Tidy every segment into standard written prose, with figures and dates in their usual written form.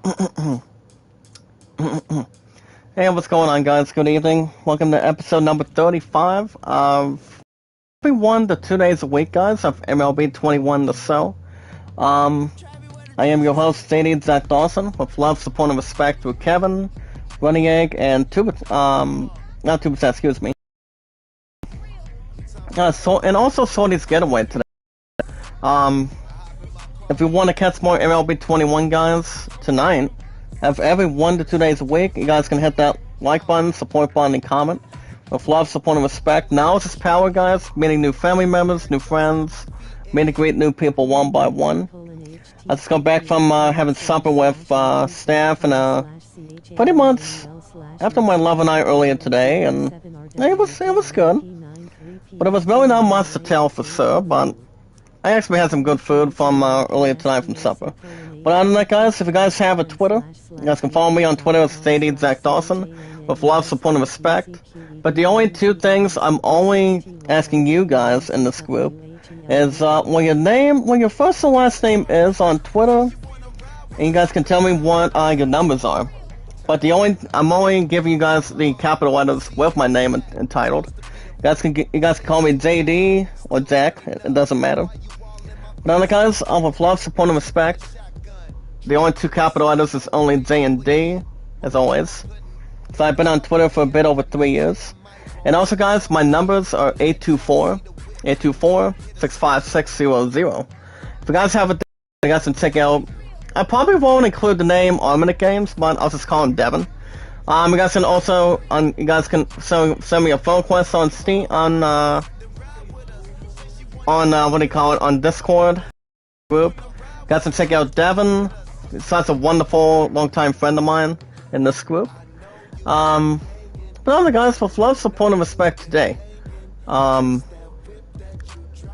Hey, what's going on, guys? Good evening. Welcome to episode number 35 of every 1 to 2 days a week, guys, of MLB 21 The Show. I am your host, Sadie Zach Dawson, with love, support, and respect through Kevin, Running Egg, and not Tuba, excuse me. And also Sorty's Getaway today. If you want to catch more MLB 21, guys, tonight, every 1 to 2 days a week, you guys can hit that like button, support button, and comment. With love, support, and respect. Now is this power, guys. Meeting new family members, new friends, meet and greet new people one by one. I just got back from having supper with staff and pretty much after my love and I earlier today, and it was good. But it was really not much to tell for sure, but I actually had some good food from earlier tonight from supper. But other than that, guys, if you guys have a Twitter, you guys can follow me on Twitter as Sadie Zach Dawson, with love, support, and respect. But the only two things I'm only asking you guys in this group is what your first and last name is on Twitter, and you guys can tell me what your numbers are. But I'm only giving you guys the capital letters with my name entitled. You guys can call me JD or Jack. It doesn't matter. But other guys, with love, support, and respect. The only two capital letters is only J and D, as always. So I've been on Twitter for a bit over 3 years. And also, guys, my numbers are 824-656-00. If you guys have a thing, you guys can check out. I probably won't include the name Armament Games, but I'll just call him Devin. You guys can also send me a phone request on Steam on Discord group. You guys can check out Devin. He's such a wonderful longtime friend of mine in this group. But other guys, with love, support, and respect today. You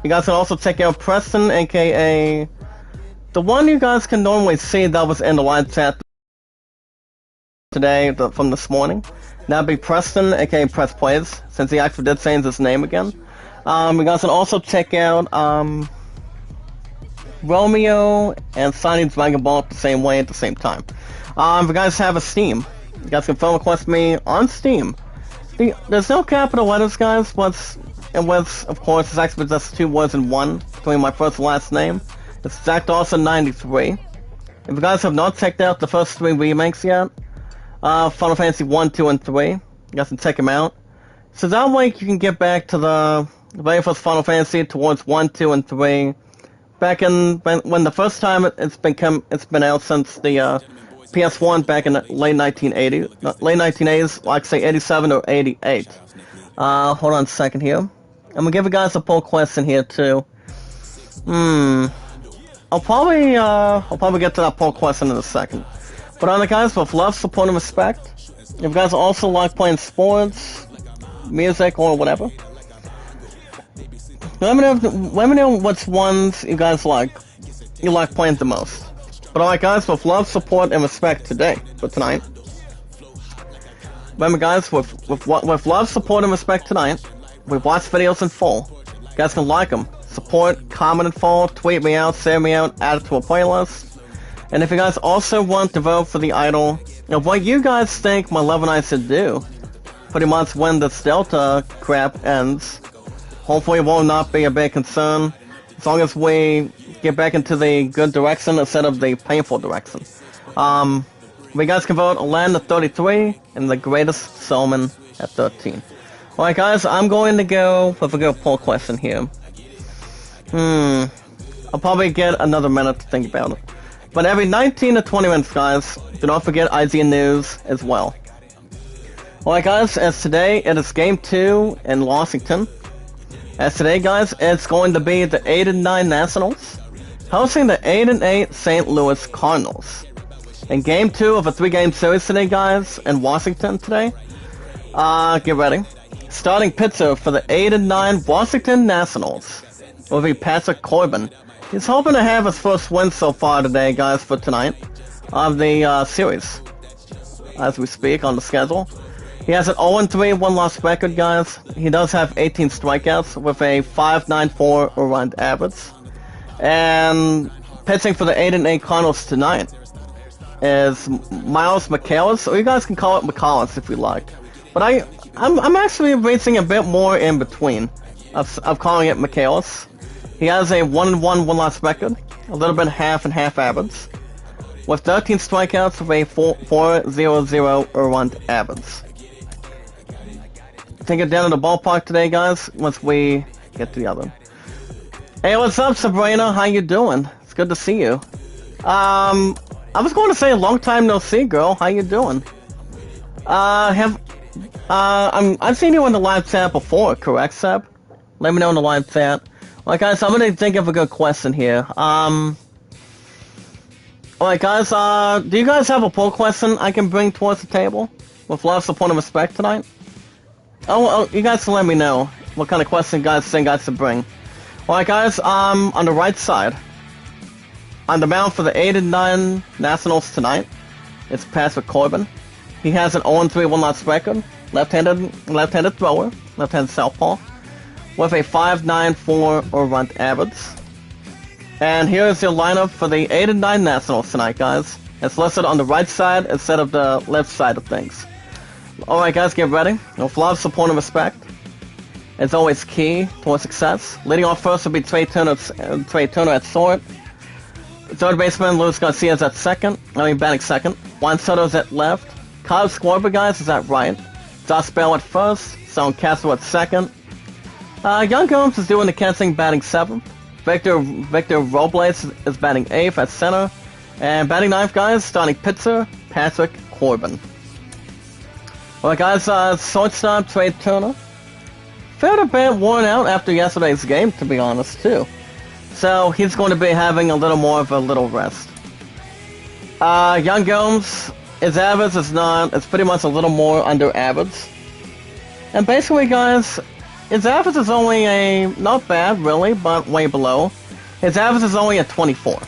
guys can also check out Preston, aka the one you guys can normally see that was in the live chat today from this morning. That'd be Preston, aka Press Plays, since he actually did change his name again. You guys can also check out Romeo and Signing Dragon Ball the same way at the same time. If you guys have a Steam, you guys can phone request me on Steam. There's no capital letters, guys, of course, it's actually just 2 words in one between my first and last name. It's Zach Dawson 93. If you guys have not checked out the first 3 remakes yet, Final Fantasy 1, 2, and 3, you guys can check them out. So that way you can get back to the very first Final Fantasy towards 1, 2, and 3. Back in when the first time it's been out since the PS1 back in the late 1980s, like say 87 or 88. Hold on a second here. I'm gonna give you guys a poll question here too. I'll probably get to that poll question in a second. But other guys, with love, support, and respect. If you guys also like playing sports, music, or whatever, let me know which ones you guys like playing the most. But alright, guys, with love, support, and respect today, for tonight. Remember, guys, with love, support, and respect tonight, we watch videos in full. You guys can like them, support, comment in full, tweet me out, share me out, add it to a playlist. And if you guys also want to vote for the idol of what you guys think my love and I should do, pretty much when this Delta crap ends, hopefully it will not be a big concern, as long as we get back into the good direction instead of the painful direction. You guys can vote Land at 33 and The Greatest Showman at 13. Alright, guys, I'm going to go with a good poll question here. I'll probably get another minute to think about it. But every 19 to 20 minutes, guys, do not forget IGN News as well. Alright, guys, as today it is Game 2 in Washington. As today, guys, it's going to be the 8-9 Nationals hosting the 8-8 St. Louis Cardinals. In Game 2 of a 3-game series today, guys, in Washington today. Get ready. Starting pitcher for the 8-9 Washington Nationals will be Patrick Corbin. He's hoping to have his first win so far today, guys, for tonight of the series, as we speak on the schedule. He has an 0-3 one-loss record, guys. He does have 18 strikeouts with a 5.94 earned average. And pitching for the 8-8 Cardinals tonight is Miles Michaelis, or you guys can call it McCollins if you like. But I'm actually racing a bit more in between of calling it Michaelis. He has a 1-1 1-loss record, a little bit half and half average, with 13 strikeouts with a 4.00 earned average. Take it down to the ballpark today, guys, once we get together. Hey, what's up, Sabrina? How you doing? It's good to see you. I was going to say long time no see, girl. How you doing? I've seen you in the live chat before, correct, Seb? Let me know in the live chat. Alright, guys, I'm gonna think of a good question here. Alright, guys, do you guys have a poll question I can bring towards the table? With love, support, and respect tonight? Oh, you guys can let me know what kind of question you guys think I should bring. Alright, guys, on the right side, on the mound for the 8-9 Nationals tonight, it's Patrick Corbin. He has an 0-3 1-loss record, left-handed thrower, left-handed southpaw, with a 5.94 earned average. And here's your lineup for the 8-9 Nationals tonight, guys. It's listed on the right side instead of the left side of things. Alright, guys, get ready. With love, support, and respect, it's always key towards success. Leading off first will be Trey Turner at short. Third baseman Luis Garcia's at batting second. Juan Soto's at left. Kyle Schwarber, guys, is at right. Josh Bell at first. Son Castro at second. Young Gomes is doing the catching, batting seventh. Victor Robles is batting eighth at center. And batting ninth, guys, starting pitcher Patrick Corbin. Alright, guys, shortstop Trey Turner. Felt a bit worn out after yesterday's game, to be honest, too. So he's going to be having a little more of a little rest. Young Gomes, his average is pretty much a little more under average. And basically, guys, his average is only not bad, really, but way below. His average is only at 24.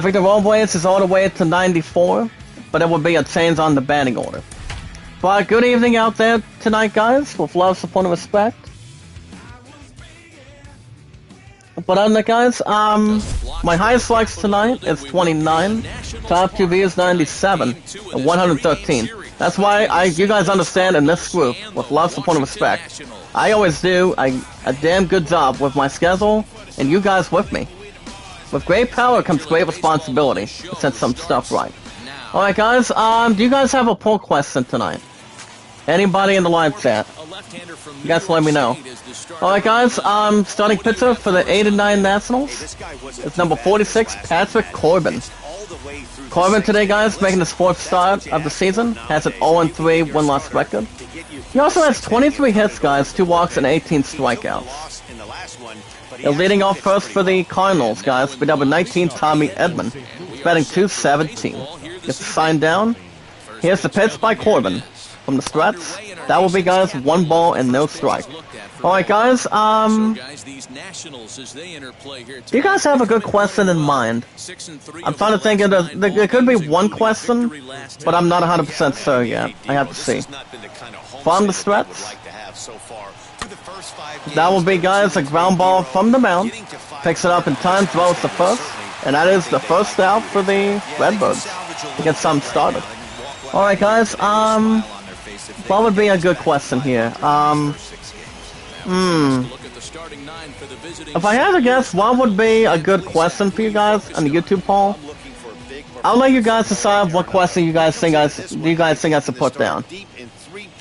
Victor Robles is all the way to 94, but it will be a change on the batting order. But good evening out there tonight, guys, with love, support, and respect. But other than that, guys, my highest likes tonight is 29, top 2 views 97, and 113. That's why you guys understand in this group, with love, support, and respect, I always do a damn good job with my schedule, and you guys with me. With great power comes great responsibility to set some stuff right. Alright, guys, do you guys have a poll question tonight? Anybody in the live chat? You guys let me know. Alright, guys, starting pitcher for the 8-9 Nationals. It's number 46, Patrick Corbin. Corbin today, guys, making his 4th start of the season. Has an 0-3 1-loss record. He also has 23 hits, guys, 2 walks, and 18 strikeouts. They're leading off first for the Cardinals, guys, with number 19, Tommy Edman. He's batting .217. Gets the sign down. Here's the pitch by Corbin. From the struts, that will be, guys, 1 ball and no strike. Alright, guys, do you guys have a good question in mind? I'm trying to think of there could be one question, but I'm not 100% sure yet. I have to see. From the struts, that will be, guys, a ground ball from the mound. Picks it up in time, throws the first, and that is the first out for the Redbirds to get something started. Alright, guys, what would be a good question here? If I had to guess, what would be a good question for you guys on the YouTube poll? I'll let you guys decide what question you guys think I should put down.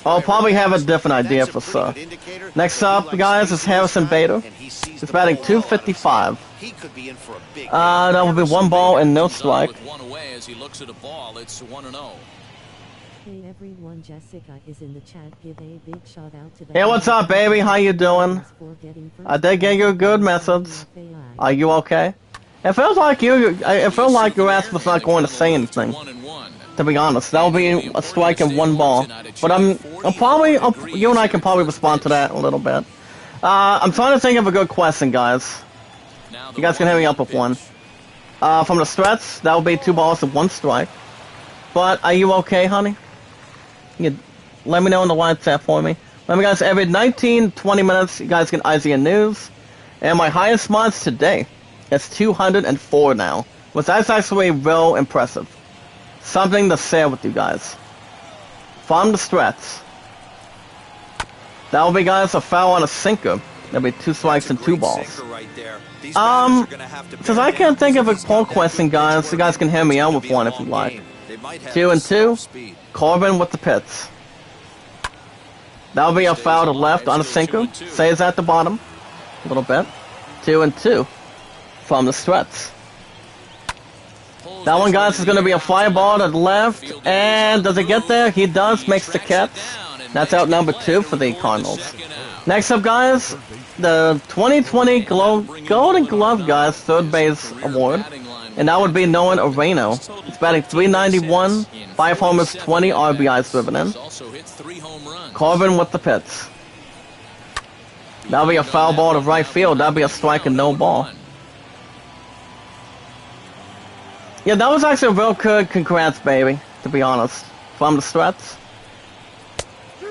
I'll probably have a different idea for sure. Next up, guys, is Harrison Bader. He's batting .255. That will be 1 ball and no strike. Hey everyone, Jessica is in the chat. Give a big shout out to the Hey, what's up, baby? How you doing? I did get you a good message. Are you okay? It feels like your ass was not going to say anything. To be honest, that'll be a strike and 1 ball. But you and I can probably respond to that a little bit. I'm trying to think of a good question, guys. You guys can hit me up with one. From the stretch, that'll be 2 balls and 1 strike. But are you okay, honey? Let me know in the live chat for me. Remember, guys, every 19-20 minutes, you guys get IZN News. And my highest mods today is 204 now. Which is actually real impressive. something to share with you guys. From the stretch. That will be, guys, a foul on a sinker. That'll be 2 strikes and 2 balls. Since I can't think of a poll question, guys, you guys can hear me out with one if you like. 2 and 2. Corbin with the pits. That'll be a foul to left on a sinker. Stays at the bottom. A little bit. 2 and 2. From the stretch. That one, guys, is going to be a fly ball to the left. And does it get there? He does. Makes the catch. That's out number 2 for the Cardinals. Next up, guys, the 2020 Golden Glove, guys, third base award. And that would be Nolan Areno. He's batting .391, 5 homers, 20 RBIs driven in. Corbin with the pits. That'll be a foul ball to right field. That'll be a strike and no ball. Yeah, that was actually a real good congrats, baby, to be honest. From the stretch.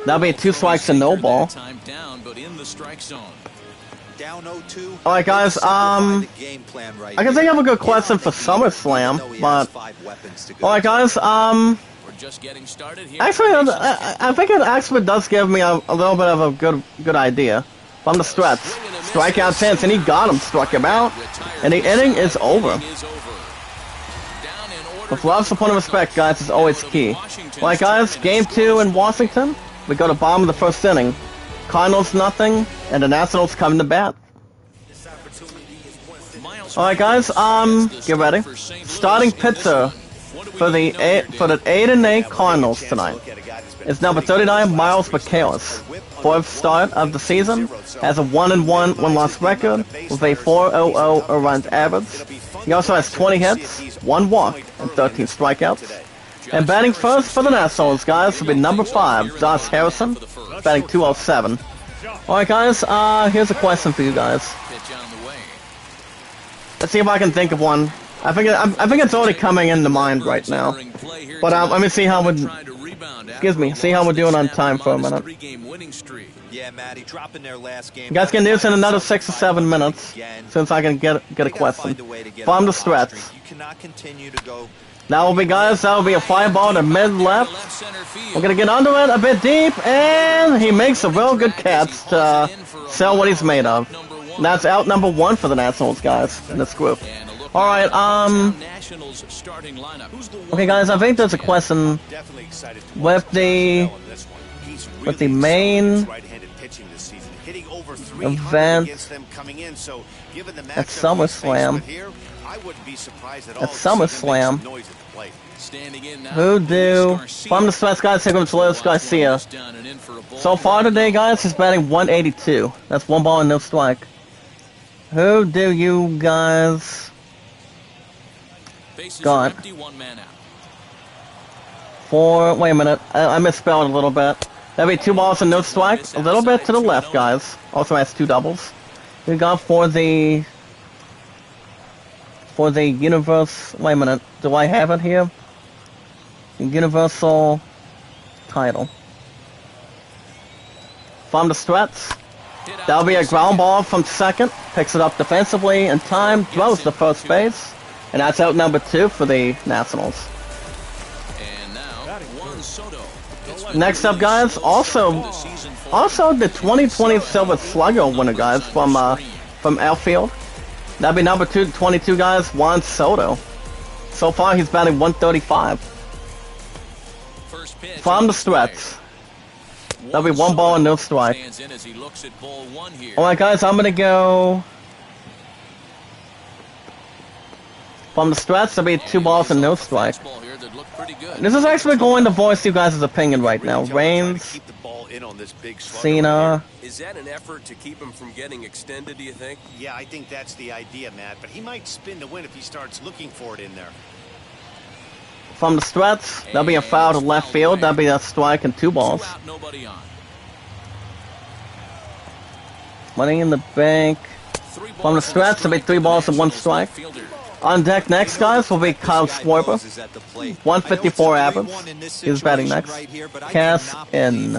That'll be 2 strikes and no ball. Alright, guys, I can think of a good question for SummerSlam, but... Alright, guys, actually, I think it actually does give me a little bit of a good idea. From the stretch. Strikeout chance, and he got him, struck him out, and the inning is over. With love, support, and respect, guys, is always key. Alright, guys, Game 2 in Washington. We go to bottom of the first inning. Cardinals nothing, and the Nationals come to bat. Alright, guys, get ready. Starting pitcher for the 8-8 Cardinals tonight is number 39, Miles Michaelis. 4th start of the season, has a 1-1 1-loss record with a 4.00 runs average. He also has 20 hits, 1 walk, and 13 strikeouts. And batting first for the Nationals, guys, will be number 5, Josh Harrison, batting .207. Alright, guys, here's a question for you guys. Let's see if I can think of one. I think it's already coming into mind right now. But let me see how we're... Excuse me, see how we're doing on time for a minute. You guys can do this in another 6 or 7 minutes, since I can get a question. From the stretch. That will be, guys, that will be a fly ball to mid-left. We're going to get under it a bit deep, and he makes a real good catch to sell what he's made of. That's out number 1 for the Nationals, guys, in this group. Alright, okay, guys, I think there's a question with the main event at SummerSlam. Who do... From the stretch, guys, here comes Luis Garcia. So far today, guys, he's batting 182. That's 1 ball and no strike. Who do you guys got for... Wait a minute, I misspelled a little bit. That'd be 2 balls and no strike. A little bit to the left, guys. Also has 2 doubles. We got for the Universe... Wait a minute, do I have it here? Universal title. From the stretch. That'll be a ground ball from second. Picks it up defensively in time. Throws to first base. And that's out number 2 for the Nationals. Next up, guys, also the 2020 Silver Slugger winner, guys, from outfield. That'd be number 22, guys, Juan Soto. So far, he's batting 135. From the stretch. That'll be 1 ball and no strike. Alright, guys, I'm gonna go... From the stretch, there'll be 2 balls and no strike. This is actually going to voice you guys' opinion right now. Reigns, Cena. Is that an effort to keep him from getting extended, do you think? Yeah, I think that's the idea, Matt. But he might spin to win if he starts looking for it in there. From the stretch, that'll be a foul to left field. That'll be a strike and 2 balls. Money in the bank. From the stretch, there'll be 3 balls and 1 strike. On deck next, guys, will be Kyle Schwarber. 154 average. He's batting next. Cass in.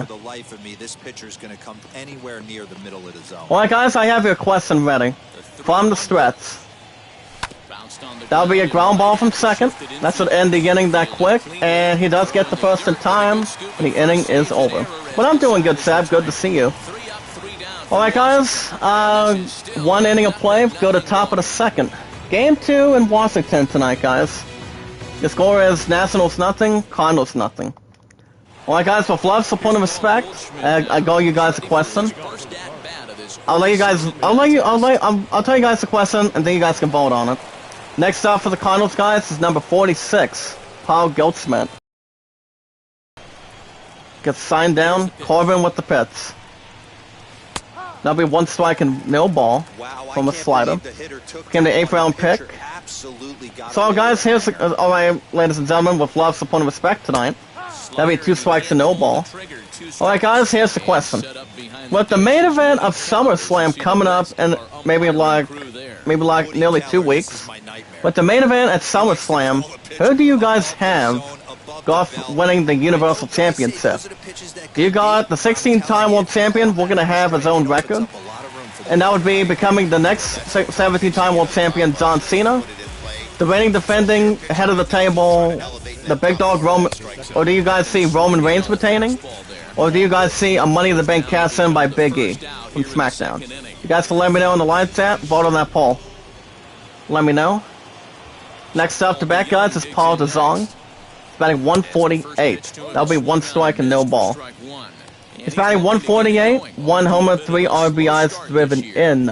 Alright, guys, I have your question ready. From the stretch. That'll be a ground ball from second. That should end the inning that quick, and he does get the first in time, and the inning is over. But I'm doing good, Seb. Good to see you. Alright, guys. One inning of play. Go to top of the second. Game 2 in Washington tonight, guys. The score is Nationals nothing, Cardinals nothing. Alright, guys. With love, support, and respect, I go you guys a question. I'll tell you guys the question, and then you guys can vote on it. Next up for the Cardinals, guys, is number 46, Paul Goldschmidt. Gets signed down, Corbin with the pits. That'll be 1 strike and no ball from a slider. Became the 8th round pick. So, guys, here's alright, ladies and gentlemen, with love, support, and respect tonight. That'll be 2 strikes and no ball. Alright, guys, here's the question. With the main event of SummerSlam coming up in maybe like nearly 2 weeks, with the main event at SummerSlam, who do you guys have winning the Universal Championship? Do you got the 16-time world champion? We're gonna have his own record, and that would be becoming the next 17-time world champion, John Cena. The reigning defending head of the table, the big dog Roman, or do you guys see Roman Reigns retaining? Or do you guys see a Money in the Bank cast in by Big E from SmackDown? You guys can let me know in the live chat. Vote on that poll. Let me know. Next up to bat, guys, is Paul DeZong. He's batting 148. That'll be 1 strike and no ball. He's batting 148, 1 homer, 3 RBIs driven in.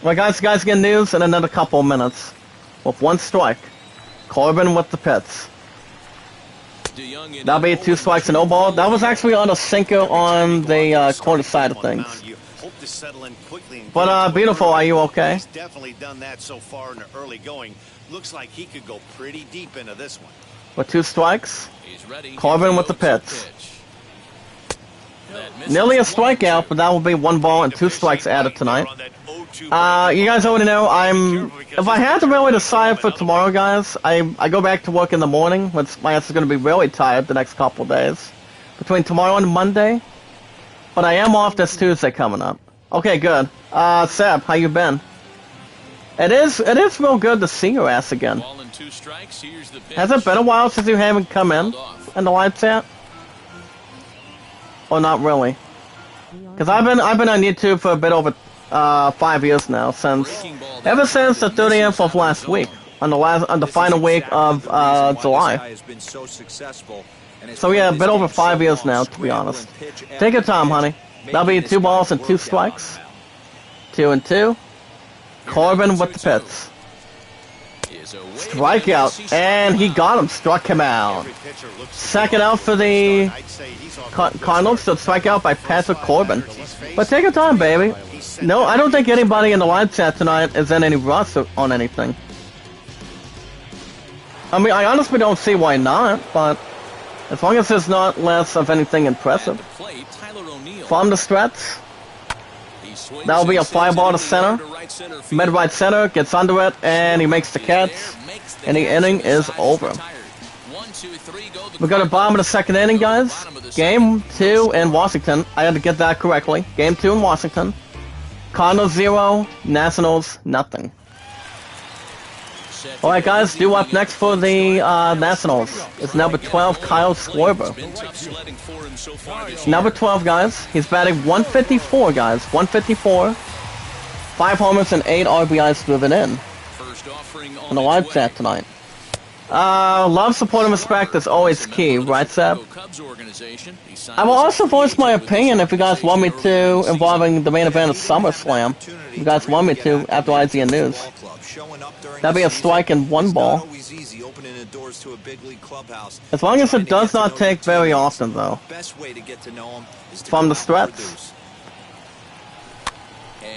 Well, guys, you guys get news in another couple of minutes. With 1 strike. Corbin with the pits. That'll be 2 strikes and no ball. That was actually on a sinker on the corner side of things. But beautiful, are you okay? He's definitely done that so far in the early going. Looks like he could go pretty deep into this one. With 2 strikes, Corbin with the pits. Nearly a strikeout, but that will be 1 ball and 2 strikes added tonight. You guys already know if I had to really decide for tomorrow, guys, I go back to work in the morning, which my ass is going to be really tired the next couple of days. Between tomorrow and Monday. But I am off this Tuesday coming up. Okay, good. Seb, how you been? It is real good to see your ass again. Has it been a while since you haven't come in the live chat? Or not really? Because I've been on YouTube for a bit over 5 years now, ever since the 30th of last week, on the final week of July. So yeah, a bit over 5 years now, to be honest. Take your time, honey. That'll be 2 balls and 2 strikes. 2 and 2. Corbin with the pits. Strikeout, and he got him, struck him out. Second out for the Cardinals, so strikeout by Patrick Corbin. But take your time, baby. No, I don't think anybody in the live chat tonight is in any rush on anything. I mean, I honestly don't see why not, but as long as there's not less of anything impressive. From the stretch, that'll be a fly ball to center. Mid-right center, gets under it, and he makes the catch, and the inning is over. We got a bottom of the second inning, guys. Game 2 in Washington. I had to get that correctly. Game 2 in Washington. Cardinals 0, Nationals nothing. Alright, guys, due up next for the Nationals is number 12, Kyle Schwarber. Number 12, guys. He's batting 154, guys. 154. 5 homers and 8 RBIs driven in the live chat tonight. Love, support, and respect is always key, right, Seb? I will also voice my opinion if you guys want me to, involving the main event of SummerSlam. If you guys want me to, after IGN News. That'd be a strike and 1 ball. As long as it does not take very often, though. From the stretch.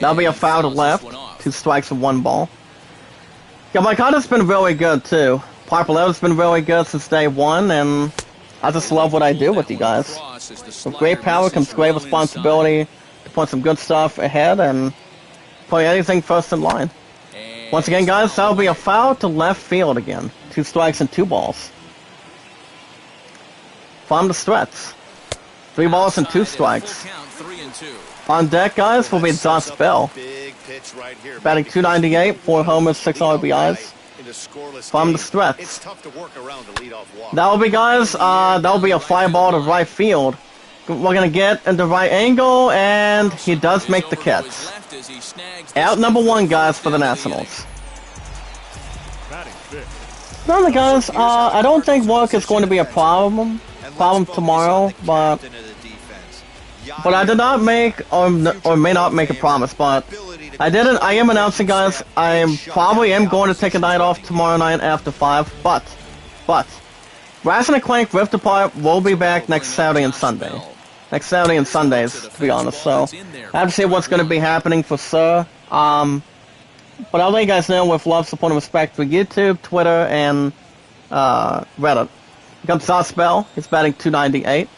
That'll be a foul to left. 2 strikes and 1 ball. Yeah, my conta's been really good, too. Popularity has been really good since day 1, and I just love what I do with you guys. With great power comes great responsibility to put some good stuff ahead and put anything first in line. Once again, guys, that'll be a foul to left field again. 2 strikes and 2 balls. From the stretch. 3 balls and 2 strikes. On deck, guys, will be Josh Bell. pitch right here. Batting .298, 4 homers, 6 RBIs. From the stretch. It's tough to work around the leadoff walk. That'll be, guys, that'll be a fly ball to right field. We're going to get in the right angle, and he does make the catch. Out number 1, guys, for the Nationals. Now, guys, I don't think work is going to be a problem tomorrow, but I did not make, or may not make a promise, but I am announcing, guys, I probably am going to take a night off tomorrow night after 5, but, Brass and Clank Rift Apart will be back next Saturday and Sunday. Next Saturday and Sundays, to be honest, so I have to see what's going to be happening for sure. But I'll let you guys know with love, support, and respect for YouTube, Twitter, and Reddit. Here comes Sauce Bell. He's batting .298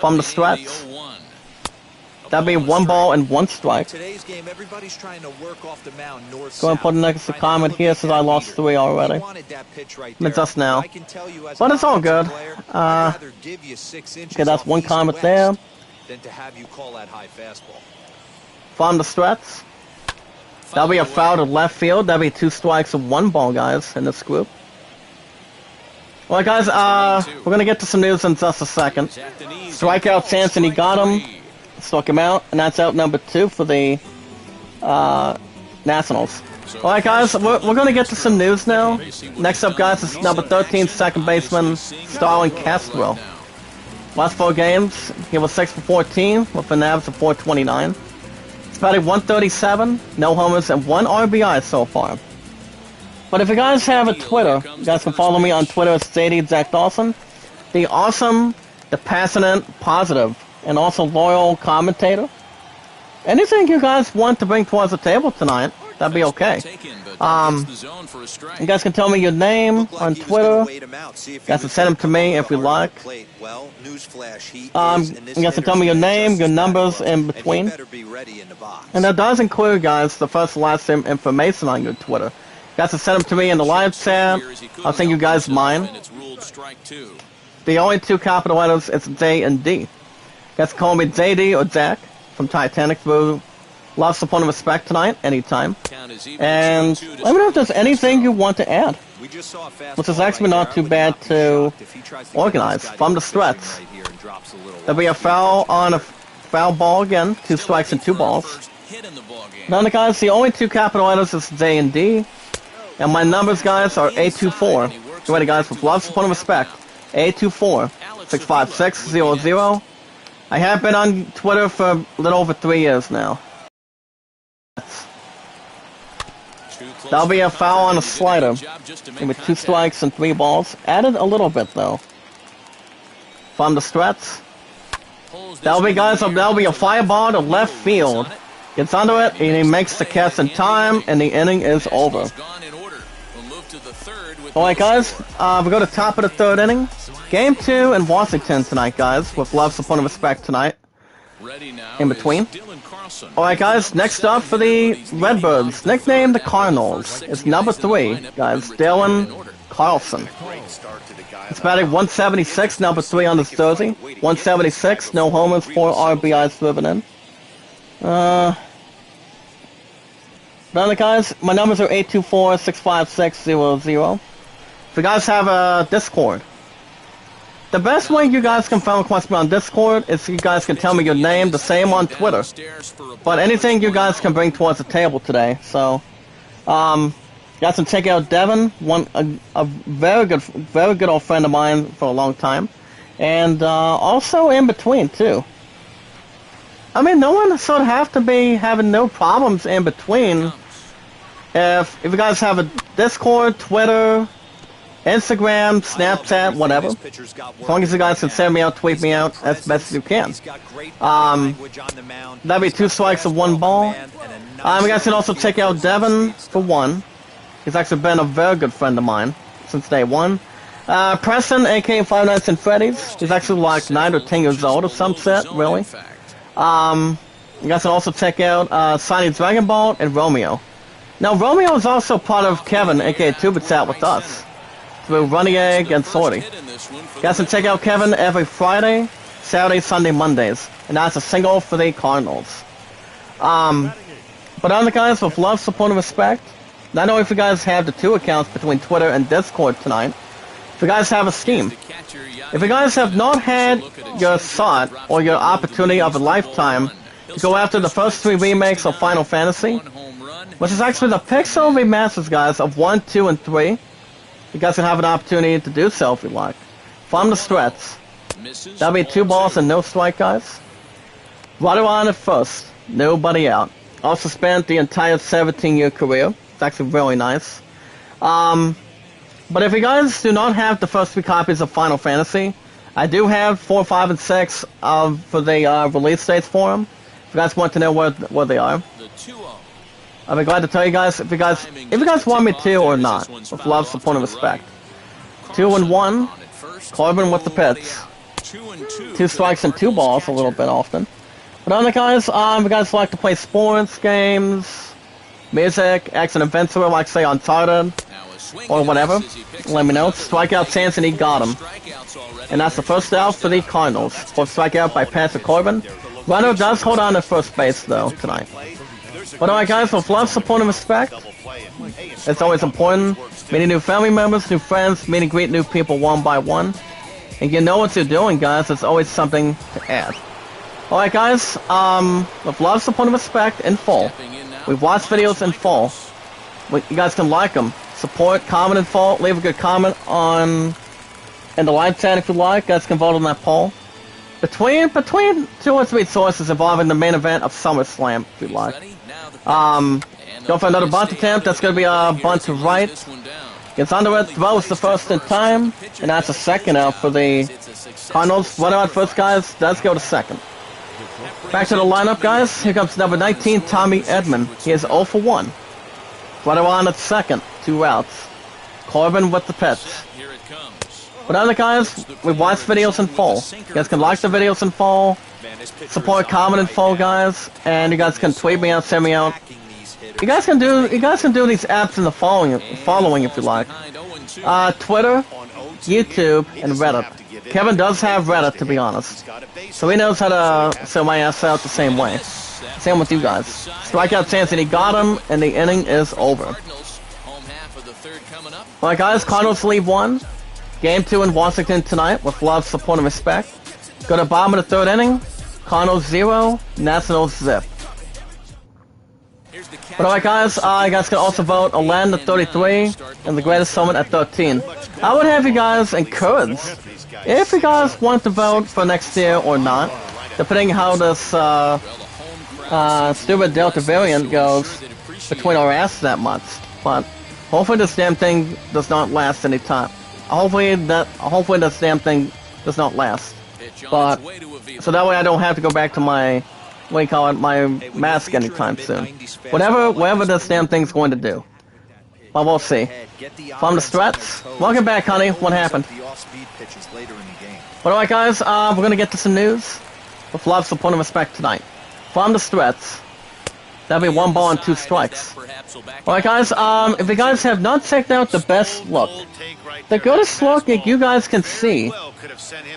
from the stretch. That'd be 1 ball and 1 strike. Today's game, everybody's trying to work off the mound north. Go and put an extra comment here since I lost 3 already. It's just now. But it's all good. Okay, that's 1 comment there. From the stretch. That'll be a foul to left field. That'll be 2 strikes and 1 ball, guys, in this group. Well, guys, we're going to get to some news in just a second. Strikeout chance, and he got him. Struck him out, and that's out number 2 for the Nationals. Alright, guys, we're going to get to some news now. Next up, guys, is number 13, second baseman, Starlin Castro. Last 4 games, he was 6 for 14, with an average of 429. He's batting .137, no homers, and 1 RBI so far. But if you guys have a Twitter, you guys can follow me on Twitter at JD Zach Dawson. The awesome, the passionate, positive, and also loyal commentator. Anything you guys want to bring towards the table tonight, that'd be okay. You guys can tell me your name on Twitter. You guys can send them to me if you like. You guys can tell me your name, your numbers in between. And that does include, guys, the first and last name information on your Twitter. You guys can send them to me in the live chat. I'll send you guys mine. The only 2 capital letters is J and D. You guys can call me JD or Jack from Titanic through love, support, and respect tonight, anytime. And let me know if there's anything you want to add, which is actually not too bad to organize. From the stretch, there'll be a foul on a foul ball again, 2 strikes and 2 balls. Now, guys, the only 2 capital letters is J and D, and my numbers, guys, are 824. Get ready, guys, with love, support, and respect. 824-656-00. I have been on Twitter for a little over 3 years now. That'll be a foul on a slider. With 2 strikes and 3 balls. Added a little bit, though. From the stretch. That'll be, guys, that'll be a fly ball to left field. Gets under it, and he makes the catch in time, and the inning is over. Alright, guys, we go to top of the 3rd inning. Game 2 in Washington tonight, guys, with love, support, and respect tonight. In between. Alright, guys, next up for the Redbirds, nicknamed the Cardinals, is number 3, guys, Dylan Carlson. It's batting .176, number 3 on this jersey. .176, no homers, 4 RBIs driven in. But guys, my numbers are 824-656-00. If you guys have a Discord, the best way you guys can friend request me on Discord is you guys can tell me your name, the same on Twitter. But anything you guys can bring towards the table today. So, you guys can check out Devin, a very good old friend of mine for a long time, and also in between too. I mean, no one should have to be having no problems in between. If you guys have a Discord, Twitter, Instagram, Snapchat, whatever. As long as you guys can send me out, tweet me out as best as you can. That'd be 2 strikes and 1 ball. You guys can also check out Devin for 1. He's actually been a very good friend of mine since day 1. Preston, aka Five Nights and Freddy's. He's actually like 9 or 10 years old or some set, really. You guys can also check out Sunny Dragon Ball and Romeo. Now, Romeo is also part of Kevin, aka Tubits Out with us, through Runny Egg and Sorty. You guys can check out Kevin every Friday, Saturday, Sunday, Mondays, and that's a single for the Cardinals. But on the guys, with love, support, and respect, not only if you guys have the 2 accounts between Twitter and Discord tonight, if you guys have a scheme. If you guys have not had your shot or your opportunity of a lifetime to go after the first 3 remakes of Final Fantasy, which is actually the Pixel remasters, guys, of 1, 2, and 3, you guys can have an opportunity to do so if you like. From the threats. That'll be 2 balls and no strike, guys. Right on at first. Nobody out. Also spent the entire 17-year career. It's actually really nice. But if you guys do not have the first 3 copies of Final Fantasy, I do have 4, 5, and 6 for the release dates for them. If you guys want to know where they are. I'll be glad to tell you guys if you guys want me to or not. With love, support, and respect. 2 and 1. Corbin with the pits. 2 strikes and 2 balls a little bit often. But on the guys, if you guys like to play sports, games, music, action adventure, like say Uncharted, or whatever, let me know. Strikeout chance and he got him. And that's the first out for the Cardinals. Fourth strikeout by Patrick Corbin. Runner does hold on to first base though tonight. But alright guys, with love, support, and respect, it's always important. Meeting new family members, new friends, meeting greet new people one by one. And you know what you're doing, guys, it's always something to add. Alright guys, with love, support, and respect in full. We've watched videos in full. You guys can like them. Support, comment in full, leave a good comment in the live chat if you like. You guys can vote on that poll. Between 2 or 3 sources involving the main event of SummerSlam, if you like. Go for another bunt attempt, that's going to be a bunt to right. Gets under it, throws the first in time, and that's a second out for the Cardinals. Runner out first, guys, does go to second. Back to the lineup, guys. Here comes number 19, Tommy Edman. He is 0 for 1. Runner on at second, 2 outs. Corbin with the pitch. But other guys, we've watched videos in full. You guys can like the videos in full, support, comment in full, guys, and you guys can tweet me out, send me out. You guys can do these apps in the following if you like. Twitter, YouTube, and Reddit. Kevin does have Reddit, to be honest, so he knows how to sell my ass out the same way. Same with you guys. Strikeout chance, and he got him, and the inning is over. Alright guys, Cardinals lead 1. Game 2 in Washington tonight with love, support, and respect. Go to bottom of the 3rd inning. Cardinals 0, Nationals zip. But alright guys, you guys can also vote Alain at 33 and the Greatest Summit at 13. I would have you guys encouraged, if you guys want to vote for next year or not, depending how this stupid Delta variant goes between our asses that much. But hopefully this damn thing does not last any time. Hopefully this damn thing does not last. But so that way I don't have to go back to my my mask anytime soon. Whatever this damn thing's going to do. Well, we'll see. From the Struts. Welcome back, honey. What happened? But alright guys, we're gonna get to some news with love, support, and respect tonight. From the Struts. That'll be 1 ball and 2 strikes. Alright guys, if you guys have not checked out the best look, the greatest look that you guys can see, you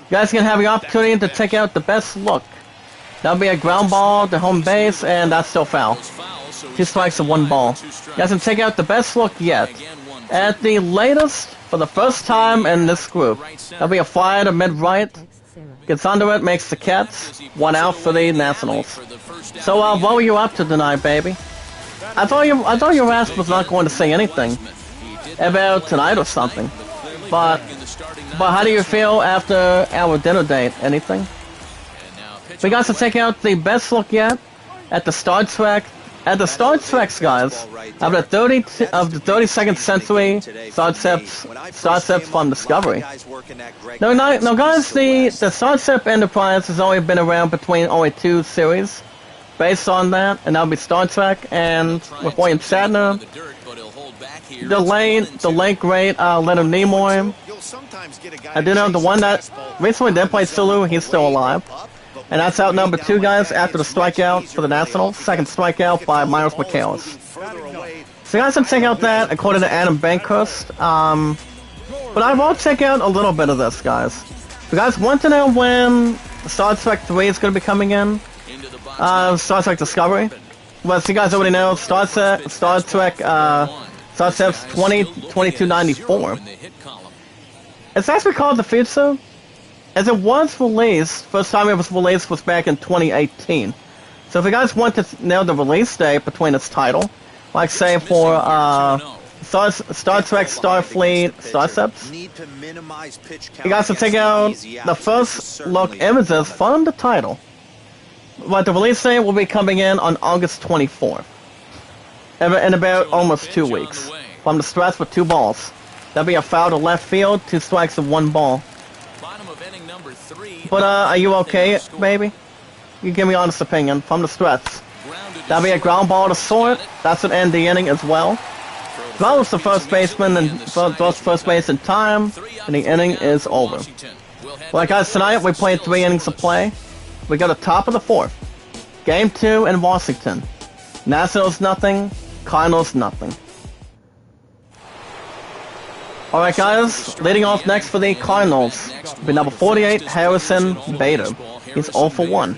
guys can have the opportunity to check out the best look. That'll be a ground ball to home base, and that's still foul. 2 strikes and 1 ball. You guys can check out the best look yet. At the latest, for the first time in this group, that'll be a fly to mid-right. Gets under it, makes the catch. 1 out for the Nationals. So, what were you up to tonight, baby? I thought your ass was not going to say anything about tonight or something. But how do you feel after our dinner date? Anything? We got to check out the best look yet at the Star Trek. At the Star Treks, guys, of the 32nd century Starships from Discovery. No, guys, the Starship Enterprise has only been around between only 2 series based on that, and that'll be Star Trek and with William Shatner, the late great Leonard Nimoy. I do know the one that recently did play Sulu. He's still alive. And that's out number 2, guys, after the strikeout for the Nationals. Second strikeout by Miles Michaelis. So you guys can check out that, according to Adam Bankhurst. But I will check out a little bit of this, guys. If you guys want to know when Star Trek 3 is going to be coming in, Star Trek Discovery, well, so you guys already know, Star Trek, Star Trek 2294. It's actually called the future, as it was released. First time it was released was back in 2018. So if you guys want to know the release date between its title, like say for Star Trek, Starfleet, Starceps, you guys can take out the first look images from the title. But the release date will be coming in on August 24th. In about almost 2 weeks. From the stretch with 2 balls. That'll be a foul to left field, 2 strikes and 1 ball. But are you okay, baby? You give me honest opinion from the stretch. That'll be a ground ball to short. That's an end the inning as well. Throws the first baseman and throws first base in time, and the inning is over. Well, guys, tonight we played 3 innings of play. We got the top of the 4th. Game 2 in Washington. Nationals nothing, Cardinals nothing. Alright guys, leading off next for the Cardinals will be number 48, Harrison Bader. He's 0 for 1.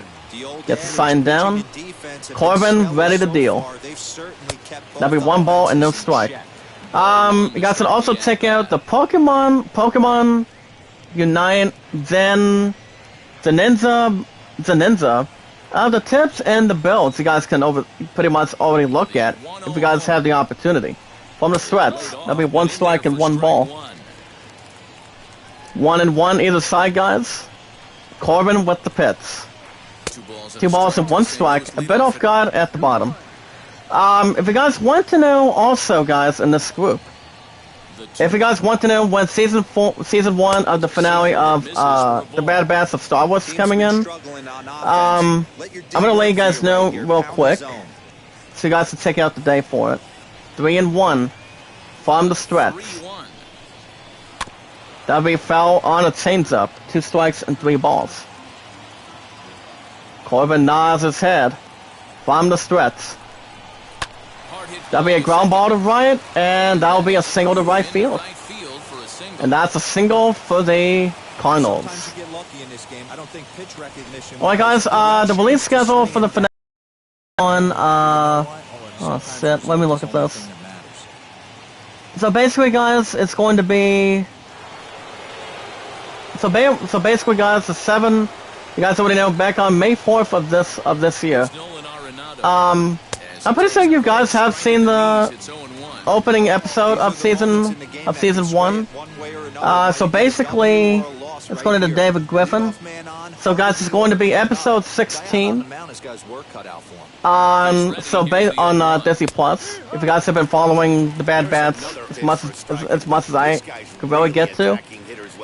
Gets signed down. Corbin ready to deal. That'll be 1 ball and no strike. You guys can also check out the Pokemon Unite Zeninja. The tips and the builds you guys can pretty much already look at if you guys have the opportunity. From the stretch, that'll be 1 strike and 1 ball. 1 and 1 either side, guys. Corbin with the pits. 2 balls and 1 strike. A bit off guard at the bottom. If you guys want to know also, guys, in this group, if you guys want to know when season 1 of the finale of the Bad Batch of Star Wars is coming in, I'm gonna let you guys know real quick, so you guys can check out the day for it. 3 and 1 from the stretch. That'll be foul on a changeup. 2 strikes and 3 balls. Corbin nods his head from the stretch. That'll be a ground ball to right, and that'll be a single to right field. And that's a single for the Cardinals. Alright guys, the release schedule for the finale on, oh shit, let me look at this. So basically guys, it's going to be... So basically guys, the 7... You guys already know, back on May 4th of this year. I'm pretty sure you guys have seen the opening episode of season 1. So basically, it's going to David Griffin. So guys, it's going to be episode 16 on Disney Plus. If you guys have been following the Bad Batch as much as I could really get to.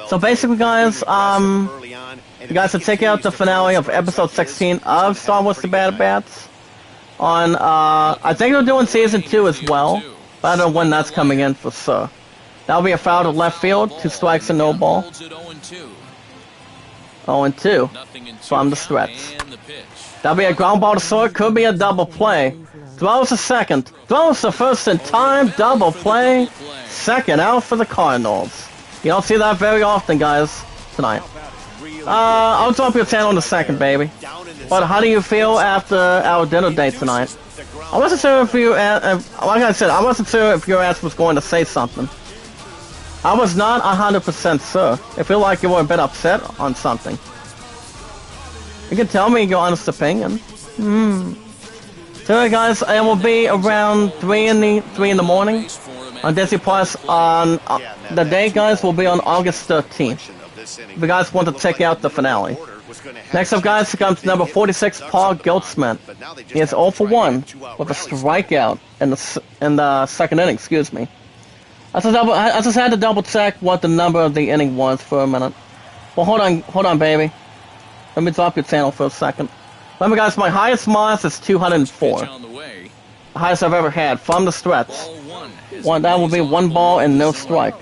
So basically, guys, you guys should check out the finale of episode 16 of Star Wars: The Bad Batch. On, I think they're doing season 2 as well, but I don't know when that's coming in for sure. That'll be a foul to left field, 2 strikes and no ball. 0-2 from the stretch. That'll be a ground ball to short, could be a double play. Throws to second, throws to first in time, double play. Second out for the Cardinals. You don't see that very often, guys, tonight. I'll drop your channel in a second, baby. But how do you feel after our dinner date tonight? I wasn't sure if you, like I said, I wasn't sure if your ass was going to say something. I was not 100% sure. I feel like you were a bit upset on something. You can tell me your honest opinion. So guys, it will be around 3 in the morning on Disney Plus. On the day, guys, will be on August 13th. If you guys want to check out the finale. Next up, guys, comes number 46, Paul Goldsmith. He is 0 for 1 with a strikeout in the second inning. Excuse me. I just had to double check what the number of the inning was for a minute. Well, hold on, baby. Let me drop your channel for a second. Remember, guys, my highest Moss is 204. The highest I've ever had from the stretch. That will be 1 ball and no strike.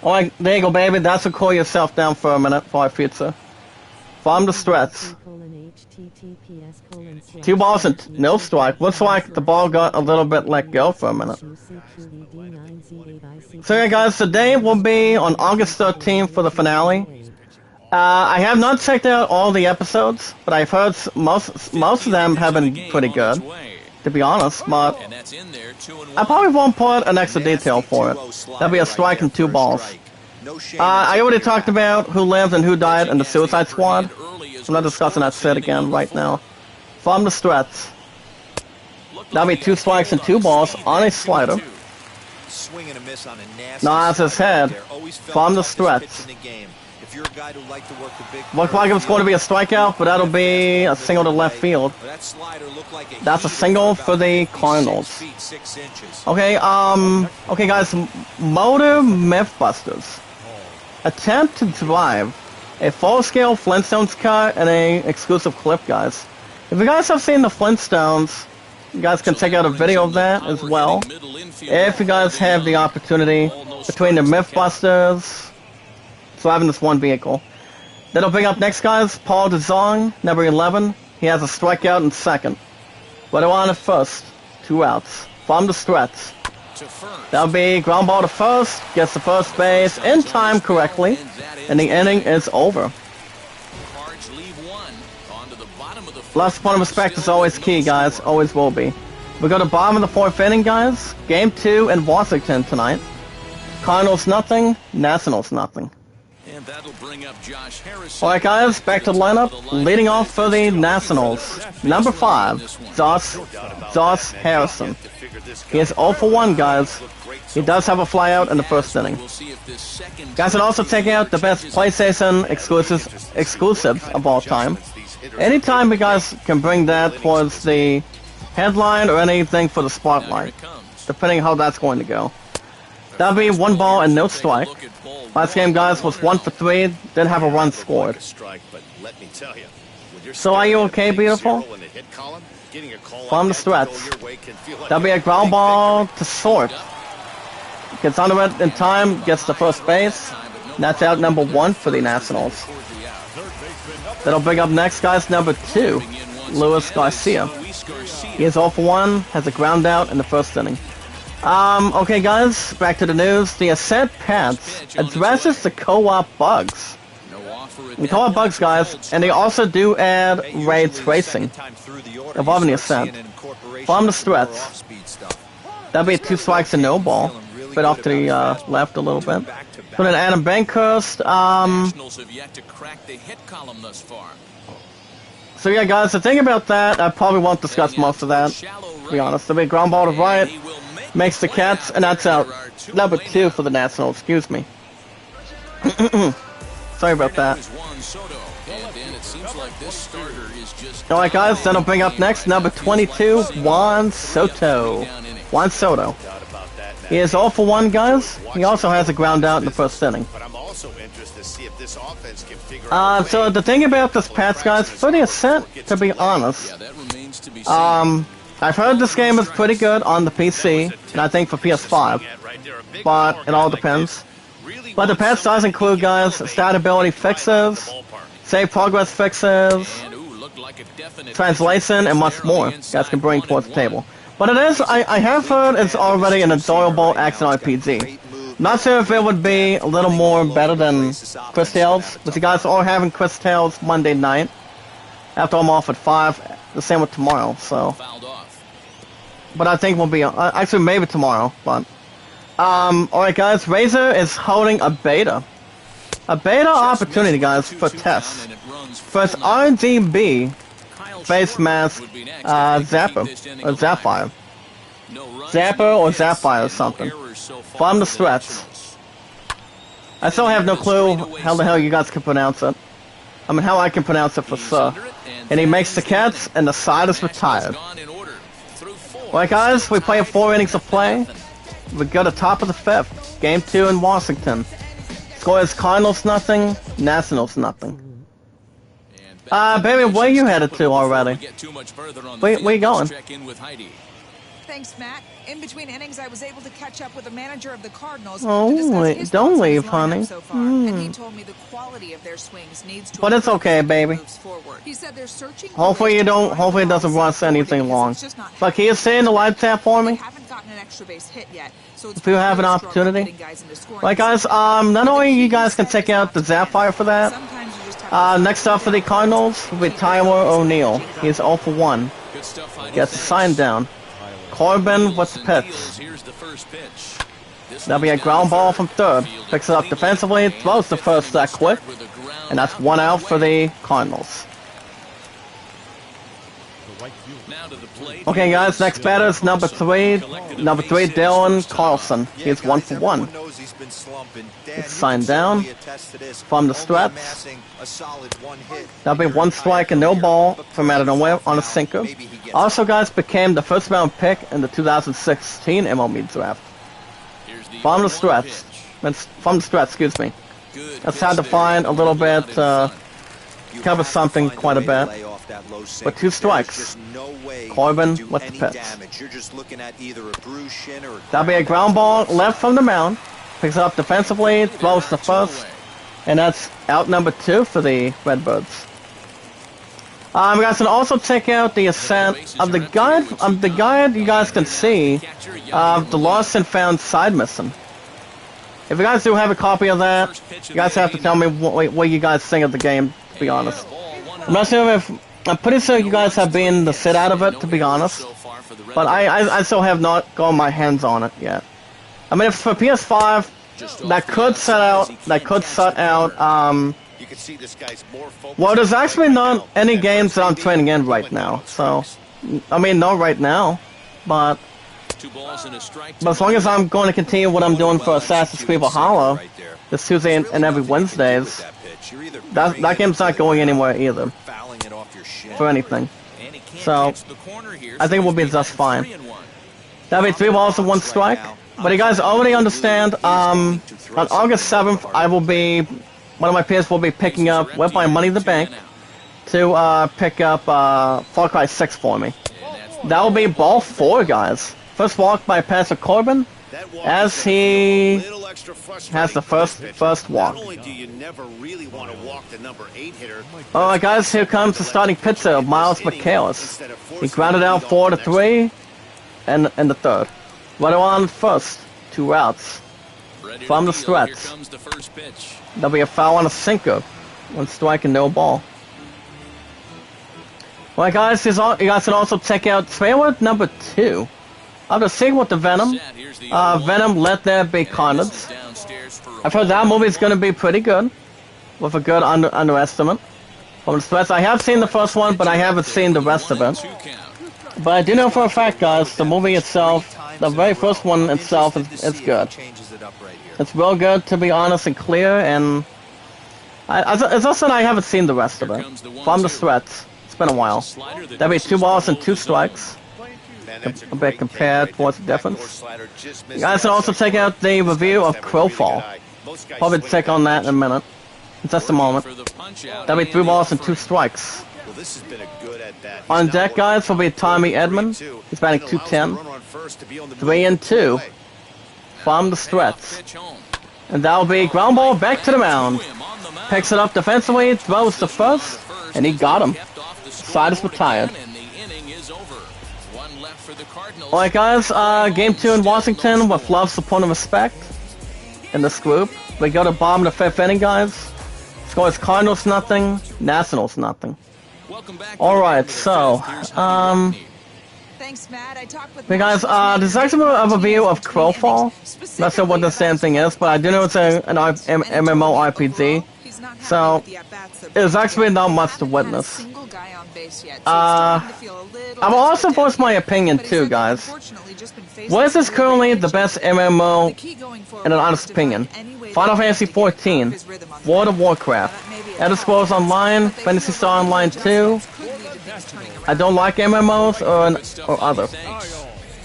Alright, there you go, baby. That's what cool yourself down for a minute for our future. From the stretch. 2 balls and no strike. Looks like the ball got a little bit let go for a minute. So yeah, guys, today will be on August 13th for the finale. I have not checked out all the episodes, but I've heard most of them have been pretty good, to be honest. But And that's in there, 2-1. I probably won't put an extra detail for it. That'll be a strike and 2 balls. I already talked about who lived and who died in the Suicide Squad. I'm not discussing that shit again right now. From the stretch. That'll be 2 strikes and 2 balls on a slider. Swing and a miss on a nasty Now as his head, from the stretch. If you're a guy who liked to work the big Looks like it was going to be a strikeout, but that'll be a single to left field. that slider looked like That's a single for the Cardinals. 6 feet, 6 inches. Okay, okay guys, Motor Mythbusters. Attempt to drive a full-scale Flintstones cut and a exclusive clip, guys. If you guys have seen the Flintstones, you guys can check out a video of that as well. If you guys have the opportunity between the Mythbusters, driving this one vehicle. That'll bring up next, guys, Paul DeZong, number 11. He has a strikeout in second. But on at first, 2 outs. From the stretch. That'll be ground ball to first, gets to first base in time correctly, and the inning is over. Last point of respect is always key, guys, always will be. We go to bottom of the 4th inning, guys. Game 2 in Washington tonight. Cardinals nothing, Nationals nothing. And that'll bring up Josh Harrison. Alright guys, back to the lineup. Leading off for the Nationals, number 5, Josh Harrison. He is 0 for 1, guys. He does have a flyout in the 1st inning. Guys, and also take out the best PlayStation exclusives of all time. Anytime you guys can bring that towards the headline or anything for the spotlight, depending how that's going to go. That'll be 1 ball and no strike. Last game, guys, was 1 for 3, didn't have a run scored. So are you okay, beautiful? From the stretch. That'll be a ground ball to short. Gets under it in time, gets to first base. That's out number 1 for the Nationals. That'll bring up next, guys, number 2, Luis Garcia. He is 0 for 1, has a ground out in the 1st inning. Okay guys, back to the news. The Ascent Pants addresses the co-op bugs. The co-op bugs, guys, and they also do add ray tracing involving the Ascent. From the stretch. That'll be 2 strikes and no ball. Bit off to the left a little bit. Put in Adam Bankhurst. So yeah guys, the thing about that, I probably won't discuss most of that, to be honest. There'll be a ground ball to right. Makes the Cats, and that's out. Number 2 for the Nationals, excuse me. Sorry about that. Alright guys, that'll bring up next, number 22, Juan Soto. Juan Soto. He is 0 for 1, guys. He also has a ground out in the 1st inning. So the thing about this Pats, guys, for the Ascent, to be honest, I've heard this game is pretty good on the PC, and I think for PS5, but it all depends. But the patch does include, guys, stat ability fixes, save progress fixes, translation, and much more you guys can bring towards the table. But it is, I have heard it's already an enjoyable action RPG. Not sure if it would be a little more better than Chris Tales, but you guys are having Chris Tales Monday night, after I'm off at 5, the same with tomorrow, so. But I think we'll be, actually maybe tomorrow, but. Alright guys, Razer is holding a beta. A beta opportunity, guys, for tests. For its RGB face mask, Zapper, or Zapfire. Zapper or Zapfire or something. From the stretch. I still have no clue how the hell you guys can pronounce it. I mean, how I can pronounce it for sure. And he makes the Cats, and the side is retired. Alright guys, we play 4 innings of play. We go to top of the 5th. Game 2 in Washington. Score is Cardinals nothing, Nationals nothing. Baby, where you headed to already? Where you going? Thanks, Matt. In between innings, I was able to catch up with the manager of the Cardinals. Oh, wait, don't leave, honey. So and he told me the quality of their swings needs to. But it's okay, baby. He said they're searching. Hopefully it doesn't rust anything long. But can you say in the live tap for me? Haven't gotten an extra base hit yet, so if you have an opportunity. Right, guys. Not only you guys can check out the Zapfire for that. Next up for the Cardinals will be Tyler O'Neill. He's 0 for 1. Good stuff by Gets the signed down. Corbin with the pitch. Here's the first pitch. That'll be a ground ball from third. Picks it up defensively, throws the first that quick, and that's 1 out for the Cardinals. Okay, guys, next batter is number 3. Number 3, Dylan Carlson. He's 1 for 1. It's signed down from the Strats. That'll be 1 strike and no ball from out of nowhere on a sinker. Also, guys, became the first round pick in the 2016 MLB draft. From the Strats. From the Strats, excuse me. That's hard to find a little bit, cover something quite a bit. With 2 strikes. Corbin with the pitch. That'll be a ground ball left from the mound. Picks it up defensively, throws the first. And that's out number 2 for the Redbirds. You guys can also check out the ascent of the guide. The guide you guys can see the lost and found side mission. If you guys do have a copy of that, you guys have to tell me what you guys think of the game, to be honest. I'm pretty sure you guys have been the sit out of it, to be honest. But I still have not gotten my hands on it yet. I mean, if for PS5, that could set out, well, there's actually not any games that I'm trading in right now, so, I mean, not right now, but as long as I'm going to continue what I'm doing for Assassin's Creed Valhalla, this Tuesday and every Wednesdays, that game's not going anywhere either, for anything, so, I think it will be just fine. That'll be 3 balls and 1 strike, but you guys already understand, on August 7th, one of my peers will be picking up, with my money in the bank, to pick up Far Cry 6 for me. That will be ball 4, guys. First walk by Pastor Corbin, as he has the first walk. Alright, guys, here comes the starting pitcher of Miles Michaelis. He grounded out 4-3 in the third. Right on first, 2 outs. From the Strats. There'll be a foul on a sinker. 1 strike and no ball. Well, guys, you guys can also check out trailer number 2 of the sequel to Venom. Venom, Let There Be Carnage. I've heard that movie's gonna be pretty good, with a good underestimate from the Strats. I have seen the first one, but I haven't seen the rest of it. But I do know for a fact, guys, the movie itself, the very first one itself, is good. It's real good, to be honest and clear, and it's also that I haven't seen the rest of it. From the Strats. It's been a while. That'll be 2 balls and 2 strikes. A bit compared towards the difference. You guys can also check out the review of Crowfall. Probably check on that in a minute. In just a moment. That'll be 3 balls and 2 strikes. On deck, guys, will be Tommy Edmond. He's batting .210. 3-2 from the Strats. And that'll be ground ball back to the mound. Picks it up defensively, throws the first, and he got him. Side is retired. Alright, guys, game 2 in Washington with love, support, and respect in this group. We go to bottom of the 5th inning, guys. Score is Cardinals nothing, Nationals nothing. Alright, so, Thanks, Matt. I talked with hey guys, this is actually a review of Crowfall. Not sure what the same thing is, but I do know it's an MMORPG. So, there's actually not much to witness. I will also voice my opinion too, guys. What is currently the best MMO, in an honest opinion? Final Fantasy XIV, World of Warcraft, Elder Scrolls Online, Phantasy Star Online 2. I don't like MMOs or other.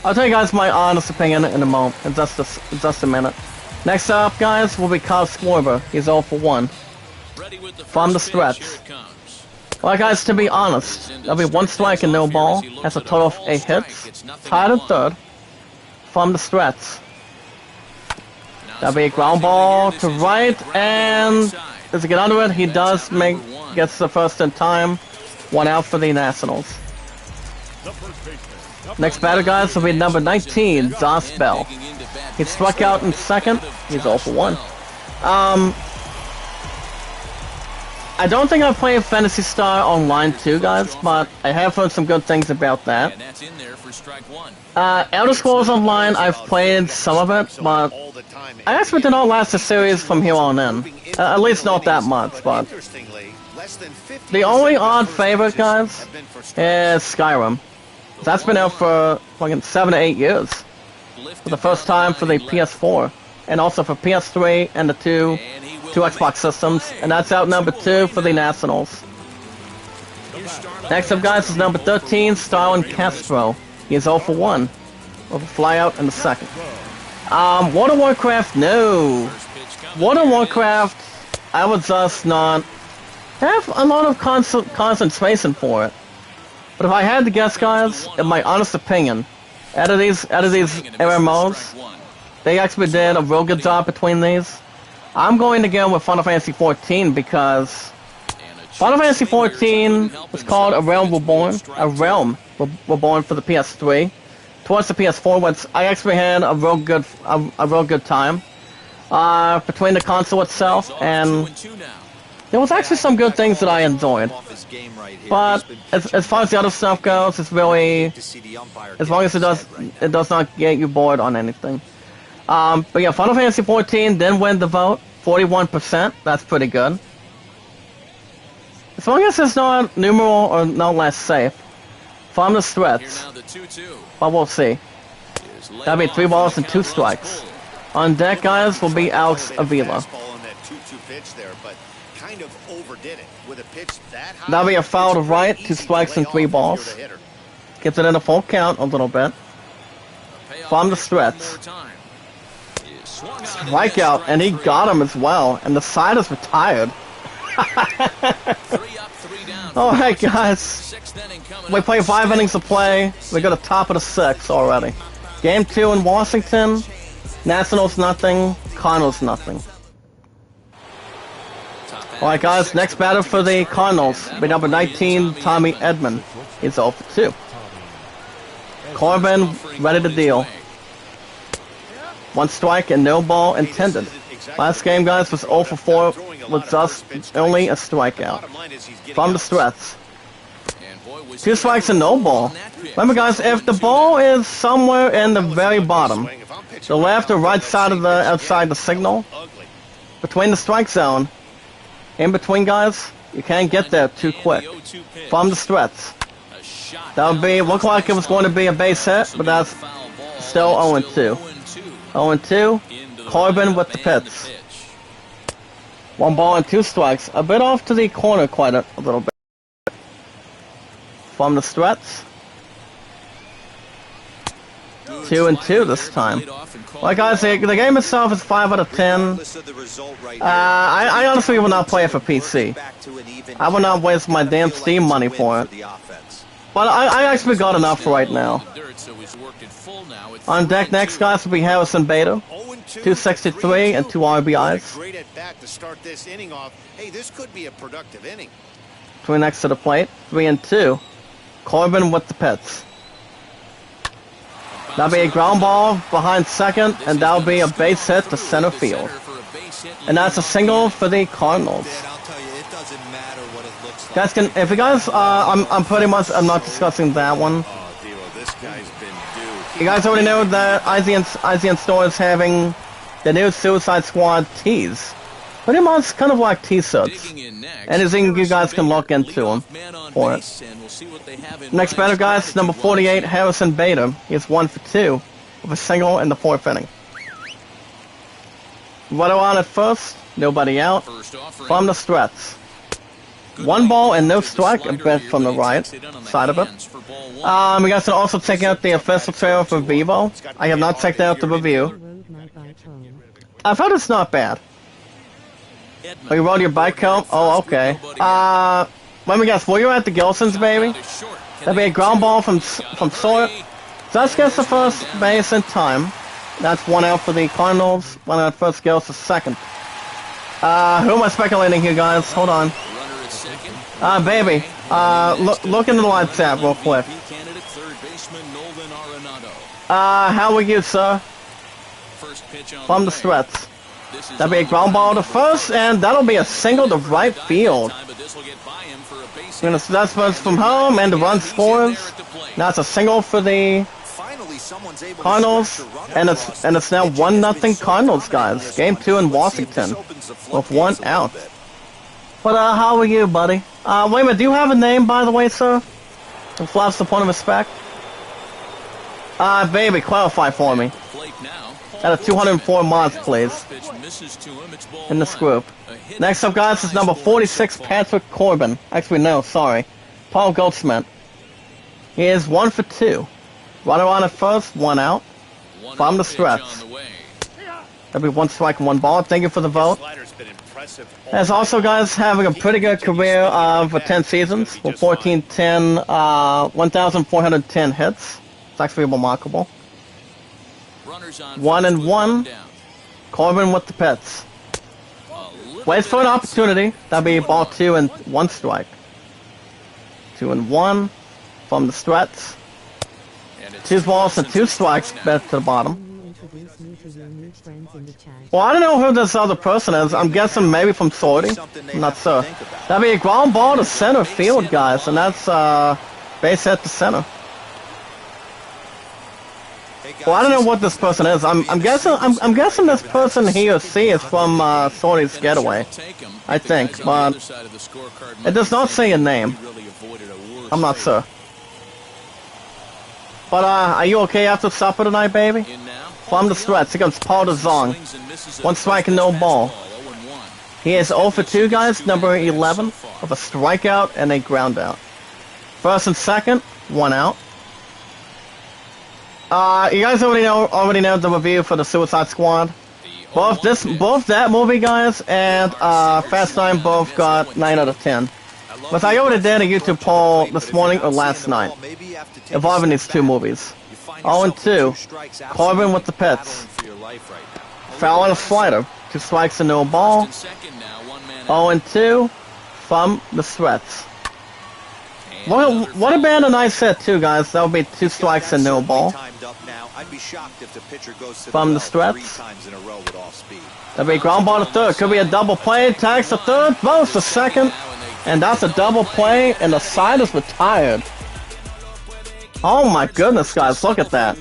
I'll tell you guys my honest opinion in a moment, in just a minute. Next up, guys, will be Kyle Schwarber. He's 0 for 1. From the Strats. Well, guys, to be honest, there'll be 1 strike and no ball. Has a total of 8 hits. Tied in third. From the Strats. That'll be a ground ball to right, and does he get under it? He does. Gets the first in time. 1 out for the Nationals. Next batter, guys, will be number 19, Josh Bell. He struck out in second. He's 0 for 1. I don't think I've played Fantasy Star Online too, guys, but I have heard some good things about that. And that's in there for strike one. Elder Scrolls Online, I've played some of it, but I actually did not last the series from here on in. At least not that much, but the only odd favorite, guys, is Skyrim. That's been out for fucking 7 to 8 years. For the first time for the PS4, and also for PS3 and the two Xbox systems, and that's out number 2 for the Nationals. Next up, guys, is number 13, Starlin Castro. He is 0 for 1, with a flyout in the second. World of Warcraft, no. World of Warcraft, I would just not have a lot of concentration for it. But if I had to guess, guys, in my honest opinion, out of these MMOs, they actually did a real good job between these. I'm going to go with Final Fantasy XIV because Final Fantasy XIV was called A Realm Reborn. A Realm Reborn for the PS3. Towards the PS4, which I actually had a real good time between the console itself, and there was actually some good things that I enjoyed. But as far as the other stuff goes, it's really, as long as it does not get you bored on anything. But yeah, Final Fantasy XIV did win the vote, 41%. That's pretty good. As long as it's not numeral or no less safe from the threats. But we'll see. That'll be 3 balls and 2 strikes. On deck, guys, will be Alex Avila. That'll be a foul to right, 2 strikes and 3 balls. Gets it in a full count a little bit. From the threats. Strikeout, and he got him as well, and the side is retired. Alright, guys. We play 5 innings of play. We got a top of the 6 already. Game 2 in Washington. Nationals nothing. Cardinals nothing. Alright, guys. Next batter for the Cardinals. Be number 19, Tommy Edman. He's 0 for 2. Corbin ready to deal. 1 strike and no ball intended. Last game, guys, was 0 for 4 with just only a strikeout. From the threats. 2 strikes and no ball. Remember, guys, if the ball is somewhere in the very bottom, the left or right side of the outside the signal, between the strike zone, in between, guys, you can't get there too quick. From the threats. That would be, look like it was going to be a base hit, but that's still 0-2. 0-2. Corbin with the pits. 1 ball and 2 strikes. A bit off to the corner quite a little bit. From the threats. 2-2 this time. Well, guys, the game itself is 5 out of 10. I honestly will not play it for PC. I will not waste my damn Steam money for it. But I actually got enough right now. On deck next, guys, will be Harrison Bader. 263 and 2 RBIs. Great at bat to start this inning off. Hey, this could be a productive inning. 2 next to the plate. 3-2. Corbin with the pits. That'll be a ground ball behind second, and that'll be a base hit to center field. And that's a single for the Cardinals. Guys, if you guys, I'm not discussing that one. You guys already know that IGN Store is having the new Suicide Squad tees. Pretty much kind of like T-shirts. Anything you guys can look into them for it. Next batter, guys, number 48, Harrison Bader. He's 1 for 2 with a single in the 4th inning. Runner on at first, nobody out. From the threats. 1 ball and no strike, a bit from the right side of it. You guys can also check out the official trailer for Vivo. I have not checked out the review. I've heard it's not bad. Oh, you rode your bike home? Oh, okay. Let me guess, were you at the Gilsons, baby? That'd be a ground ball from Sawyer. Just gets the first base in time. That's 1 out for the Cardinals. 1 out first, Gilsons second. Who am I speculating here, guys? Hold on. Baby, look into the live chat real quick. How are you, sir? From the threats. That'll be a ground ball to first, and that'll be a single to right field. That's first from home, and the run scores. Now it's a single for the Cardinals, and it's now 1-0 Cardinals, guys. Game 2 in Washington with 1 out. But how are you, buddy? Wait a minute, do you have a name, by the way, sir? With lots of point of respect. Baby, clarify for me. At a 204 mods, please. In this group. Next up, guys, is number 46, Patrick Corbin. Actually, no, sorry. Paul Goldschmidt. He is 1 for 2. Runner on at first, 1 out. From the stretch. That'll be 1 strike and 1 ball. Thank you for the vote. As also, guys, having a pretty good career for 10 seasons. With 1,410 hits. It's actually remarkable. 1-1. Corbin with the pits. Waits for an opportunity. That'll be ball 2 and 1 strike. 2-1 from the stretch. 2 balls and 2 strikes. Back to the bottom. Well, I don't know who this other person is. I'm guessing maybe from sorting. I'm not sure. That'll be a ground ball to center field, guys, and that's base hit to center. Well, I don't know what this person is. I'm guessing this person he or she is from Sorty's Getaway. I think, but it does not say a name. I'm not sure. But are you okay after supper tonight, baby? From the stretch, here comes Paul DeZong. 1 strike and no ball. He is 0 for 2, guys, number 11, with a strikeout and a ground out. First and second, 1 out. You guys already know the review for the Suicide Squad. Both that movie, guys, and Fast 9 both got 9 out of 10. But I already did a YouTube poll this morning or last night, involving these 2 movies. 0-2, Corbin with the pits. Foul on a slider, 2 strikes and no ball. 0-2 from the stretch. What a band of nice hit too, guys. That would be 2 strikes and no ball. From the stretch. That'll be a ground ball to third. Could be a double play. Tags to third. Throws to second. And that's a double play. And the side is retired. Oh my goodness, guys. Look at that.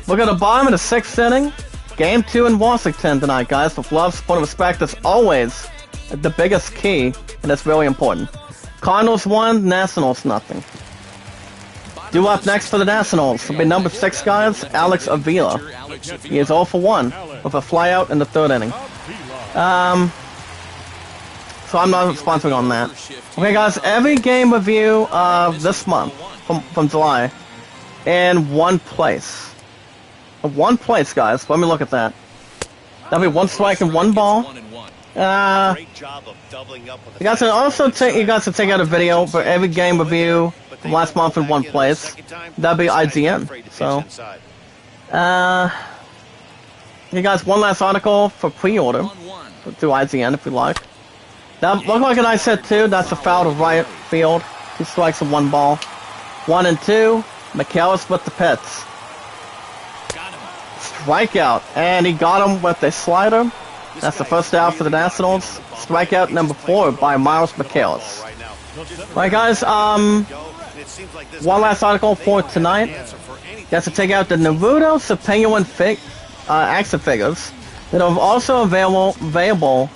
Look at the bottom of the 6th inning. Game 2 in Washington tonight, guys. With love, support, and respect is always the biggest key. And that's really important. Cardinals 1, Nationals nothing. Due up next for the Nationals will be number 6, guys, Alex Avila. He is 0 for 1 with a flyout in the 3rd inning. So I'm not sponsoring on that. Okay, guys, every game review this month from July in 1 place. 1 place, guys. Let me look at that. That'll be 1 strike and 1 ball. You guys can also take out a video for every game review from last month in 1 place. That'd be IGN. So, you guys, 1 last article for pre-order through IGN if you like. That looked like a nice hit too. That's a foul to right field. 2 strikes and 1 ball. 1-2. McAllis with the pits. Strikeout, and he got him with a slider. That's the first out for the Nationals. Strikeout number 4 by Miles McAllis. Alright, guys, 1 last article for tonight. That's to take out the Naruto Penguin action figures that are also available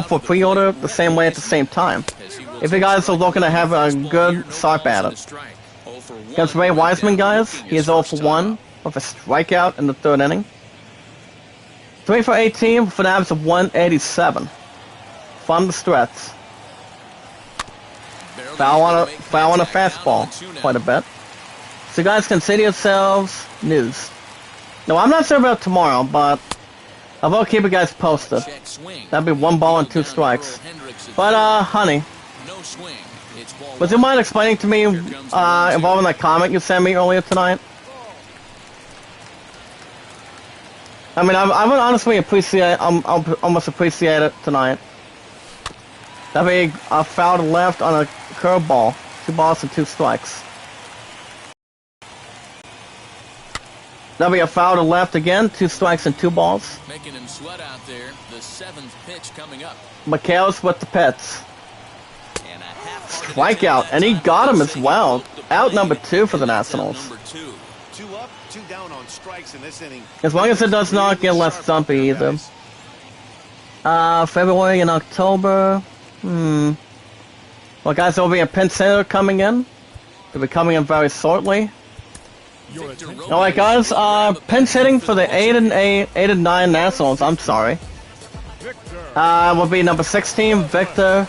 for pre-order the same way at the same time. If you guys are looking to have a good start at it. Against Ray Wiseman, guys, he is 0 for 1 with a strikeout in the 3rd inning. 3 for 18 for an average of 187 from the stretch. Foul on a fastball quite a bit. So you guys consider yourselves news. No, I'm not sure about tomorrow, but I will keep you guys posted. That'd be 1 ball and 2 strikes. But honey, would you mind explaining to me involving that comment you sent me earlier tonight? I mean, I would honestly appreciate, I'll almost appreciate it tonight. That'd be a foul to left on a curveball. 2 balls and 2 strikes. That'll be a foul to left again. 2 strikes and 2 balls. Making him sweat out there. The 7th pitch coming up. McHale's with the pits. And a half-hearted Strikeout, attempt and he that got time him to as save well. both the Out plate number 2 for the and that's out Nationals. number 2. 2 up, 2 down on strikes in this inning. As long as it does not get less stumpy either. February and October. Well, guys, there'll be a pinch hitter coming in. They'll be coming in very shortly. Alright, guys, pinch hitting for the 8 and 9 Nationals, I'm sorry. Will be number 16, Victor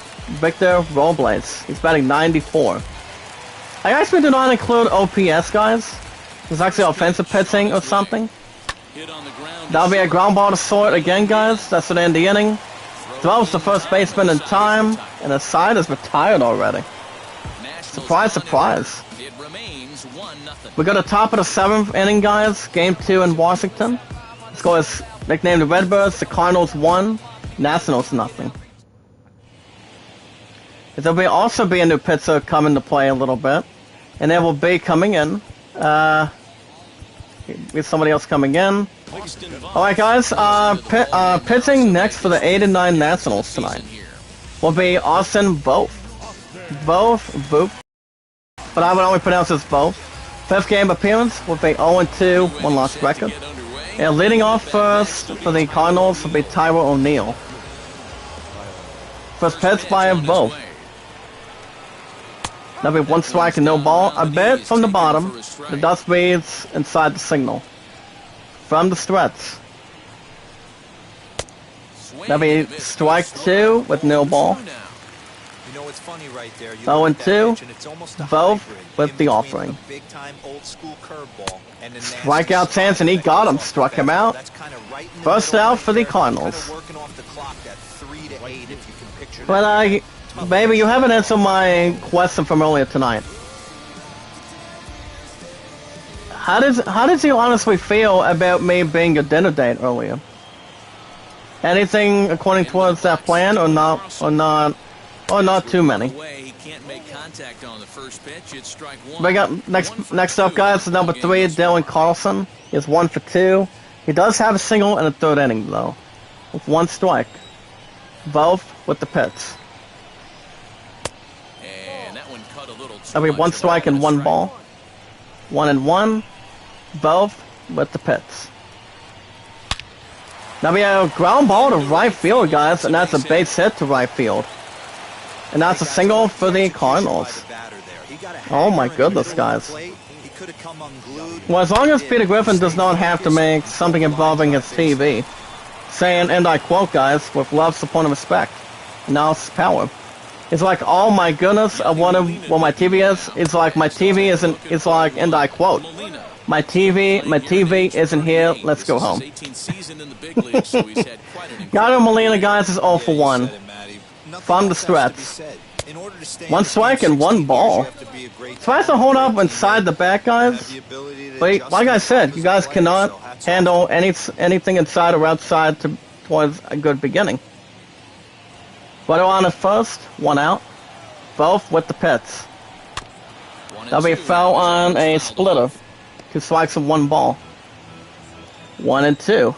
Robles. He's batting 94. I actually do not include OPS, guys. It's actually offensive pitching or something. That'll be a ground ball to short again, guys. That's an end the inning. Throws the first baseman in time, and the side is retired already. Surprise, surprise. We got the top of the 7th inning, guys. Game 2 in Washington. The score is nicknamed the Redbirds. The Cardinals 1, Nationals nothing. There'll be also be a new pitcher coming to play a little bit, and there will be coming in. With somebody else coming in. Alright, guys, pitching next for the 8 and 9 Nationals tonight will be Austin Both. Both. But I would only pronounce this Both. 5th game appearance will be 0-2, 1 loss record. And leading off first for the Cardinals will be Tyler O'Neill. First pitch by Both. That'll be 1 strike and no ball. A bit from the bottom. The dust beads inside the signal. From the stretch. That'll be strike 2 with no ball. You know, it's funny right there. You 0-2. Both with the between offering. a big-time old-school curveball and a Strikeout chance, and he got him. Struck him out. That's kind of right in the First middle out right for the there. Cardinals. Kind of working off the clock at 3 to 8, if you can picture But baby, you haven't answered my question from earlier tonight. How did you honestly feel about me being a dinner date earlier? Anything according towards that plan, or not too many? He can't make contact on the first pitch. It's strike 1. We got next up, guys, is number 3, Dylan Carlson. He's 1 for 2. He does have a single in the 3rd inning though, with 1 strike. Both with the pitch. And that one cut a little too That'll be 1 much. strike and 1 ball. 1-1. Both with the pitch. Now we have a ground ball to right field, guys, and that's a base hit to right field. And that's a single for the Cardinals. Oh my goodness, guys. Well, as long as Peter Griffin does not have to make something involving his TV, saying, and I quote, guys, with love, support, and respect, now it's power. It's like, oh my goodness, I wonder what my TV is. It's like my TV isn't. It's like, and I quote, my TV isn't here. Let's go home. Yadier Molina, guys, is 0 for 1 from the stretch. 1 strike and 1 ball. Tries to hold up inside the back, guys. But like I said, you guys cannot handle anything inside or outside towards a good beginning. But on at first, 1 out. Both with the pits. That'll be a foul on a splitter. 2 strikes and 1 ball. 1-2.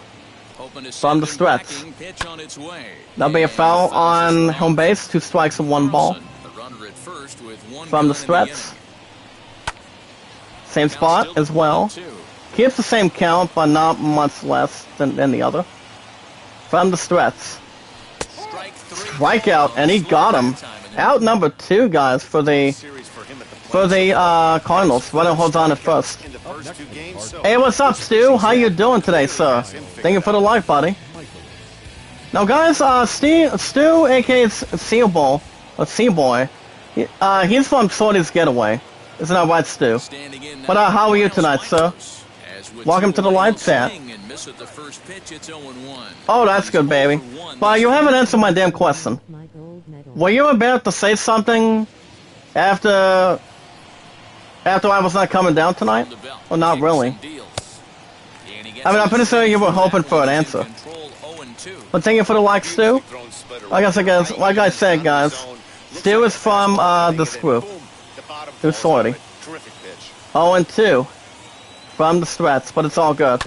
From the stretch. That'll be a foul on home base. 2 strikes and 1 ball. From the stretch. Same spot as well. Keeps the same count, but not much less than the other. From the stretch. Strikeout, and he got him. Out number 2, guys, for the Cardinals. Runner holds on at first. Hey, what's up, Stu? How you doing today, sir? Thank you for the life, buddy. Now, guys, Stu, aka Seaboy, or Seaboy, he's from Shorty's Getaway. Isn't that right, Stu? But how are you tonight, sir? Welcome to the live chat. Oh, that's good, baby. But you haven't answered my damn question. Were you about to say something after I was not coming down tonight? Or not really? I mean, I'm pretty sure you were hoping for an answer. But thank you for the like, Stu. Like I said, guys, Stu is from this group. Who's 40. 0-2 from the stretch, but it's all good.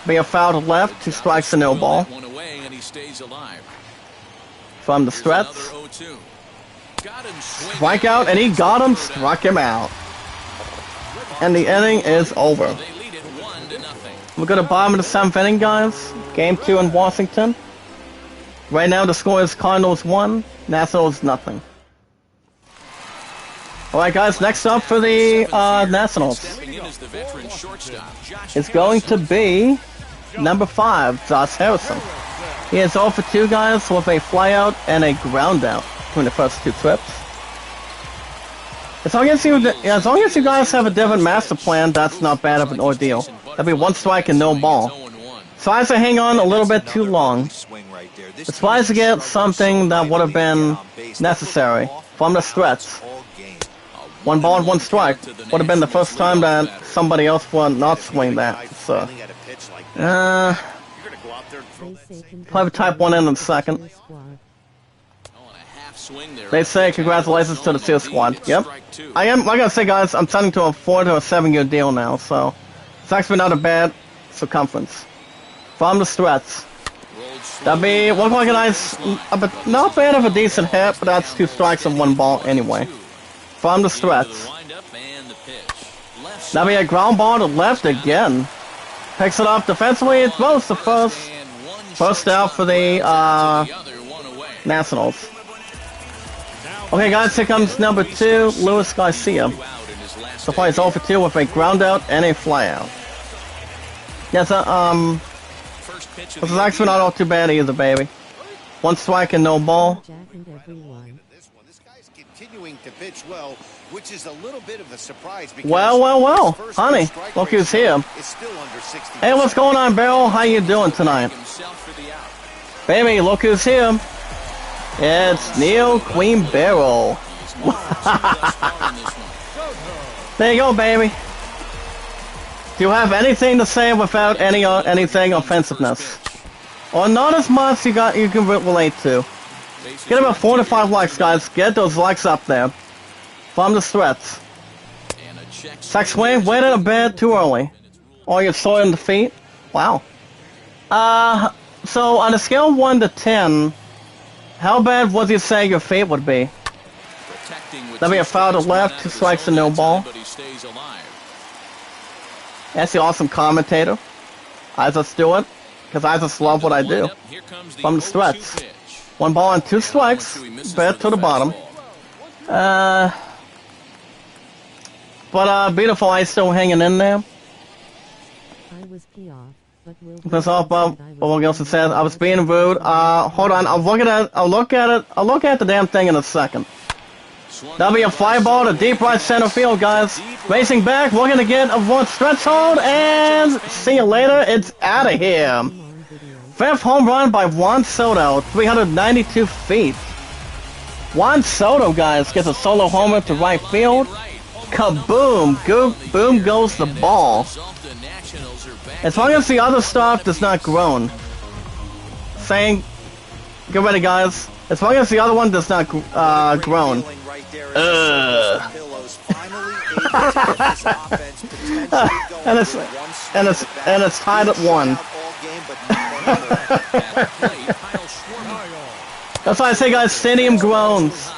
Be a foul to left, 2 strikes and no ball. One away, and he stays alive. From the Here's stretch. another 0-2. Got him swinging. Strike out, and he got him, struck him out. And the inning is over. They lead it 1-0. We're going to bottom of the 7th inning, guys. Game 2 in Washington. Right now the score is Cardinals 1, Nationals nothing. Alright guys, next up for the Nationals Stepping in as the veteran shortstop, Josh is going to be number 5, Josh Harrison. He is 0 for 2 guys with a flyout and a ground out between the first 2 trips. As long as you guys have a different master plan, that's not bad of an ordeal. That'd be 1 strike and no ball. Tries to hang on a little bit too long. It's tries to get something that would have been necessary from the stretch. 1 ball and 1 strike would have been the first time that somebody else would not swing that. So, probably type 1 in second. They say congratulations to the Seal Squad. Yep. I am, like I say guys, I'm signing to a 4 to a 7-year deal now, so it's actually not a bad circumference. From the stretch. That'd be, look like a nice, but not bad of a decent hit, but that's 2 strikes and 1 ball anyway. From the stretch. That'd be a ground ball to left again. Picks it up defensively, it's both the first out for the Nationals. Okay guys, here comes number 2, Luis Garcia. So far he's 0 for 2 with a ground out and a fly out. Yes, this is actually not all too bad either, baby. 1 strike and no ball. This guy's continuing to pitch well, which is a little bit of a surprise because Well, honey, look who's here. Hey, what's going on, Beryl? How you doing tonight? Baby, look who's here. It's Neil Queen Beryl. There you go, baby. Do you have anything to say without anything offensiveness? Or not as much you can relate to? Get about 4 to 5 likes, guys. Get those likes up there. From the stretch. Check swing, waited a bit too early. Or you're sore in the feet? Wow. So on a scale of 1 to 10, how bad would you say your feet would be? That'd be a foul to left, 2 strikes and no ball. That's the awesome commentator. I just do it, because I just love what I do. From the stretch. 1 ball and 2 strikes, bad to the bottom. But Beautiful Ice still hanging in there. That's all about what Gilson said. I was being rude. Hold on, I'll look at the damn thing in a second. That'll be a fly ball to deep right center field, guys. Racing back, we're gonna get a 1 stretch hold, and see you later. It's out of here. 5th home run by Juan Soto, 392 feet. Juan Soto, guys, gets a solo homer to right field. Kaboom! Boom goes the ball. As long as the other stuff does not groan. Saying, get ready, guys. As long as the other one does not groan. and it's tied at 1. That's why I say, guys, stadium groans.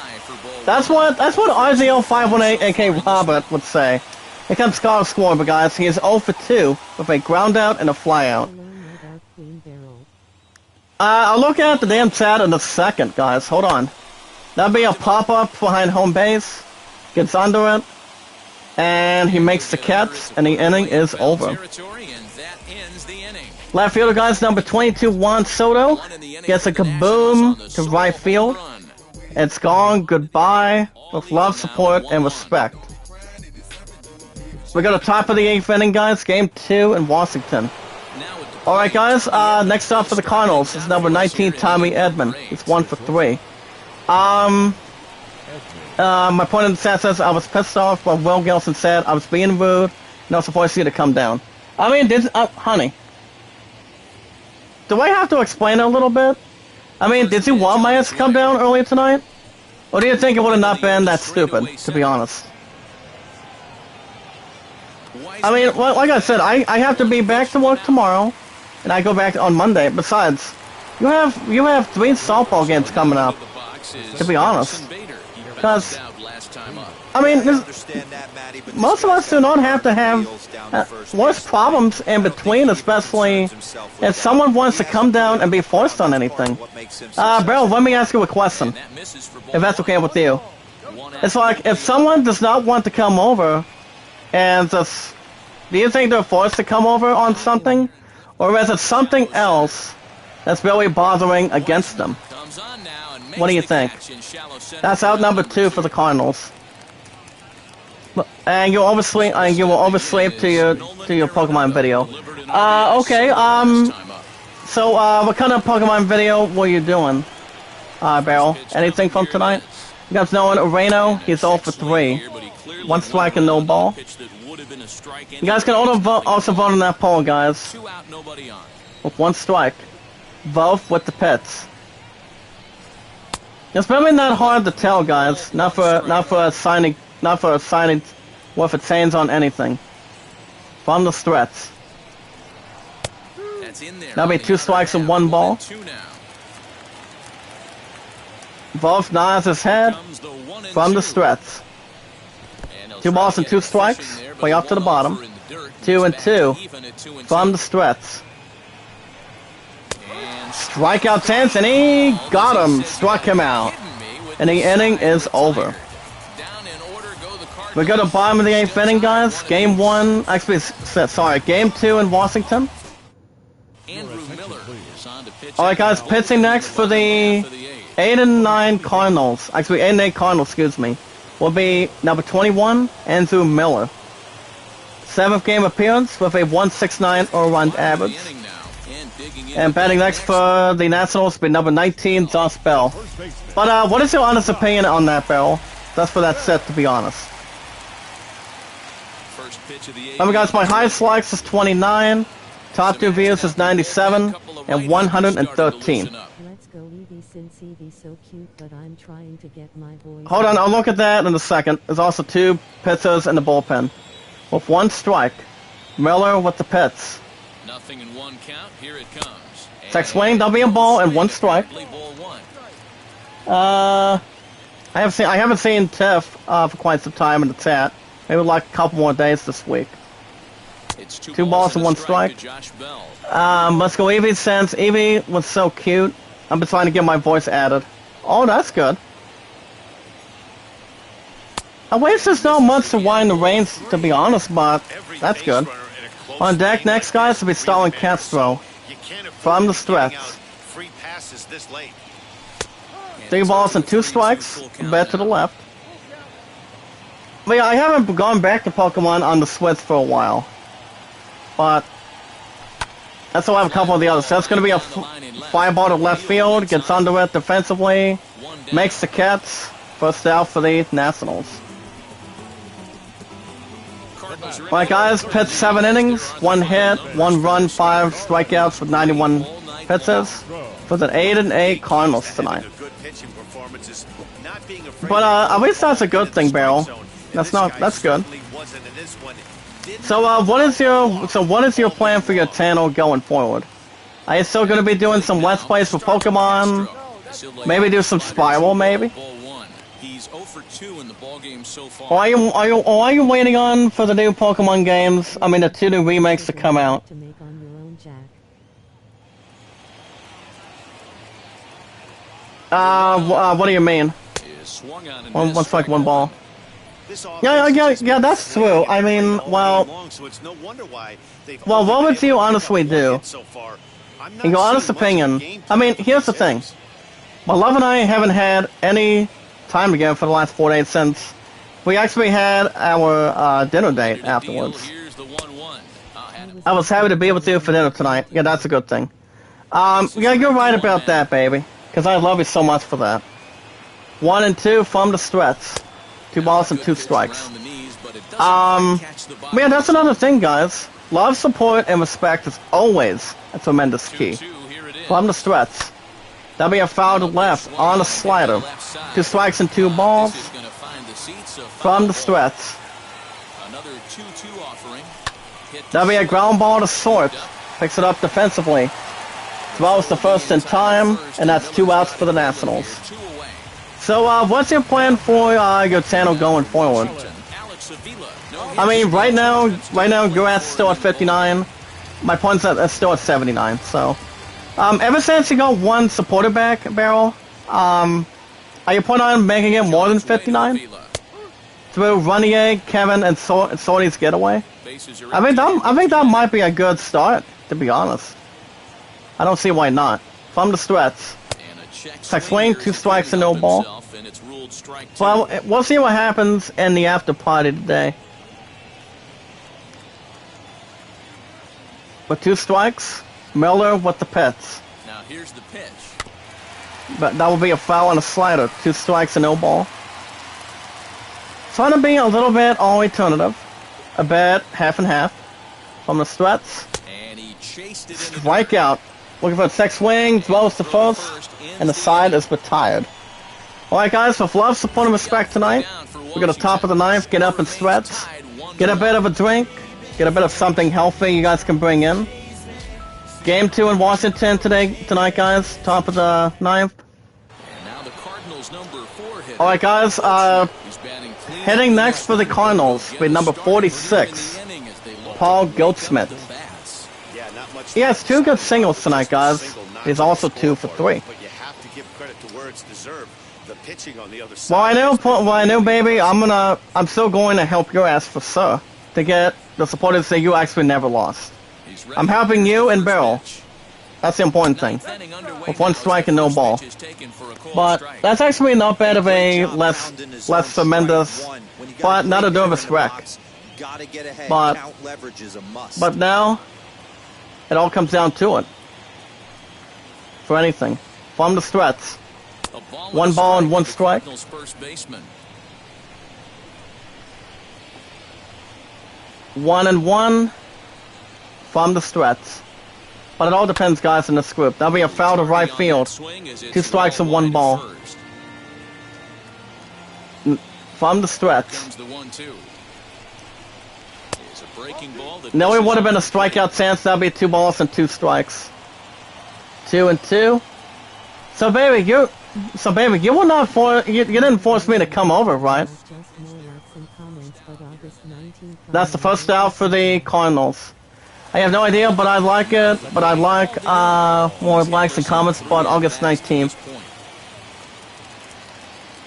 That's what RZL 518 AK Robert would say. Here comes Scar Squad, but guys, he is 0 for 2 with a ground out and a fly out. I'll look at the damn chat in a second, guys. Hold on. That'll be a pop-up behind home base. Gets under it. And he makes the catch, and the inning is over. Left fielder, guys, number 22, Juan Soto. Gets a kaboom to right field. It's gone. Goodbye. With love, support, and respect. We got a top of the 8th inning, guys. Game 2 in Washington. Alright, guys. Next up for the Cardinals is number 19, Tommy Edman. He's 1 for 3. My point in the chat says I was pissed off when Will Gilson said I was being rude. No supposed to come down. I mean, honey. Do I have to explain it a little bit? I mean, did you want my ass to come down earlier tonight? Or do you think it would have not been that stupid, to be honest? I mean, like I said, I have to be back to work tomorrow, and I go back on Monday. Besides, you have 3 softball games coming up. To be honest, because I mean, most of us do not have to have worse problems in between, especially if someone wants to come down and be forced on anything. Beryl, let me ask you a question, if that's okay with you. It's like, if someone does not want to come over, and just, do you think they're forced to come over on something? Or is it something else that's really bothering against them? What do you think? That's out number 2 for the Cardinals. And you will oversleep to your Pokemon video. Okay, so, what kind of Pokemon video were you doing, Beryl? Anything from tonight? You guys know Urano, he's 0 for 3. 1 strike and no ball. You guys can also vote on that poll, guys. With 1 strike. Vote with the pits. It's really not hard to tell, guys. Not for assigning what it saying on anything. From the threats. That'll be 2 strikes and 1 ball. Wolf nods his head from the threats. 2 balls and 2 strikes. Way up to the bottom. 2 and 2 from the threats. Strikeout chance, and he got him. Struck him out. And the inning is over. We go to bottom of the 8th inning, guys. Game 1, actually, sorry, Game 2 in Washington. Alright, guys, pitching next for the 8 and 9 Cardinals. Actually, 8 and 8 Cardinals, excuse me. Will be number 21, Andrew Miller. 7th game appearance with a 1.69 run average. And batting next for the Nationals will be number 19, Josh Bell. But what is your honest opinion on that, Bell? That's for that set, to be honest. Guys, my highest likes is 29, top 2 views is 97, and 113. Let's go Evie, since Evie's so cute, but I'm trying to get my voice. Hold on, I'll look at that in a second. There's also 2 pitchers in the bullpen. With 1 strike, Miller with the pits. Nothing in 1 count. Here it comes. Check swing, W ball, and 1 strike. I haven't seen Tiff for quite some time in the chat. Maybe like a couple more days this week. 2 balls and 1 strike. Let's go Evie, since Evie was so cute. I've been trying to get my voice added. Oh, that's good. I wish there's not much to wind the reins, to be honest, but that's good. On deck next, guys, will be Stalin Castro. From the stretch. 3 balls and 2 strikes. Bet to the left. But yeah, I haven't gone back to Pokemon on the Switch for a while. But that's why I have a couple of the others. So that's going to be a fly ball to left field. Gets under it defensively. Makes the catch. First out for the Nationals. Alright, guys, pitched 7 innings, 1 hit, 1 run, 5 strikeouts with 91 pitches for the 8 and 8 Cardinals tonight. But at least that's a good thing, Beryl. That's good. So what is your plan for your channel going forward? Are you still going to be doing some Let's Plays for Pokemon? Maybe do some Spiral, maybe? Or are you waiting on for the new Pokemon games? I mean, the 2 new remakes to come out. What do you mean? 1 strike, 1 ball. Yeah, that's true. I mean, well, what would you honestly do? In your honest opinion, I mean, here's the thing. My love and I haven't had any time together for the last 4 days since we actually had our dinner date afterwards. I was happy to be with you for dinner tonight. Yeah, that's a good thing. Yeah, you're right about that, baby. Because I love you so much for that. 1 and 2 from the stretch. 2 balls and 2 strikes. Man, that's another thing, guys. Love, support, and respect is always a tremendous key. From the stretch. That'll be a foul to left on a slider. 2 strikes and 2 balls. From the stretch. 2-2 offering. That'll be a ground ball to short. Picks it up defensively. 12's the first in time, and that's 2 outs for the Nationals. So, what's your plan for your channel going forward? I mean, right now, your ass is still at 59. My points are still at 79. So, ever since you got one supporter back, Barrel, are you planning on making it more than 59? Through Renier, Kevin, and Sorty's getaway? I think that might be a good start, to be honest. I don't see why not. From the stretch. Like swing, 2 strikes and no ball. Well, we'll see what happens in the after party today. With 2 strikes, Miller with the pitch. Now here's the pitch. But that will be a foul and a slider. 2 strikes and no ball. Trying to be a little bit all alternative. A bit half and half. From the stretch. And he chased it Strikeout. Looking for a check swing, throws to first, and the side is retired. Alright guys, with love, support, and respect tonight, we're gonna top of the ninth, get up and stretch, get a bit of a drink, get a bit of something healthy you guys can bring in. Game 2 in Washington tonight guys, top of the ninth. Alright guys, heading next for the Cardinals with number 46, Paul Goldschmidt. He has 2 good singles tonight, guys. He's also 2 for 3. Well, I know, baby. I'm still going to help your ass for sure to get the supporters that you actually never lost. I'm helping you and Barrel. That's the important thing. With 1 strike and no ball. But that's actually not bad of a less tremendous, but not a nervous wreck. But now. It all comes down to it. For anything. From the stretch. 1 ball and 1 strike. 1-1 from the stretch. But it all depends, guys, in this group. That'll be a foul to right field. 2 strikes and 1 ball. From the stretch. No, it would have been a strikeout chance. That'd be 2 balls and 2 strikes. 2-2. So baby, you will not you didn't force me to come over, right? That's the first out for the Cardinals. I have no idea, but I like it. But I like more likes and comments on August 19th.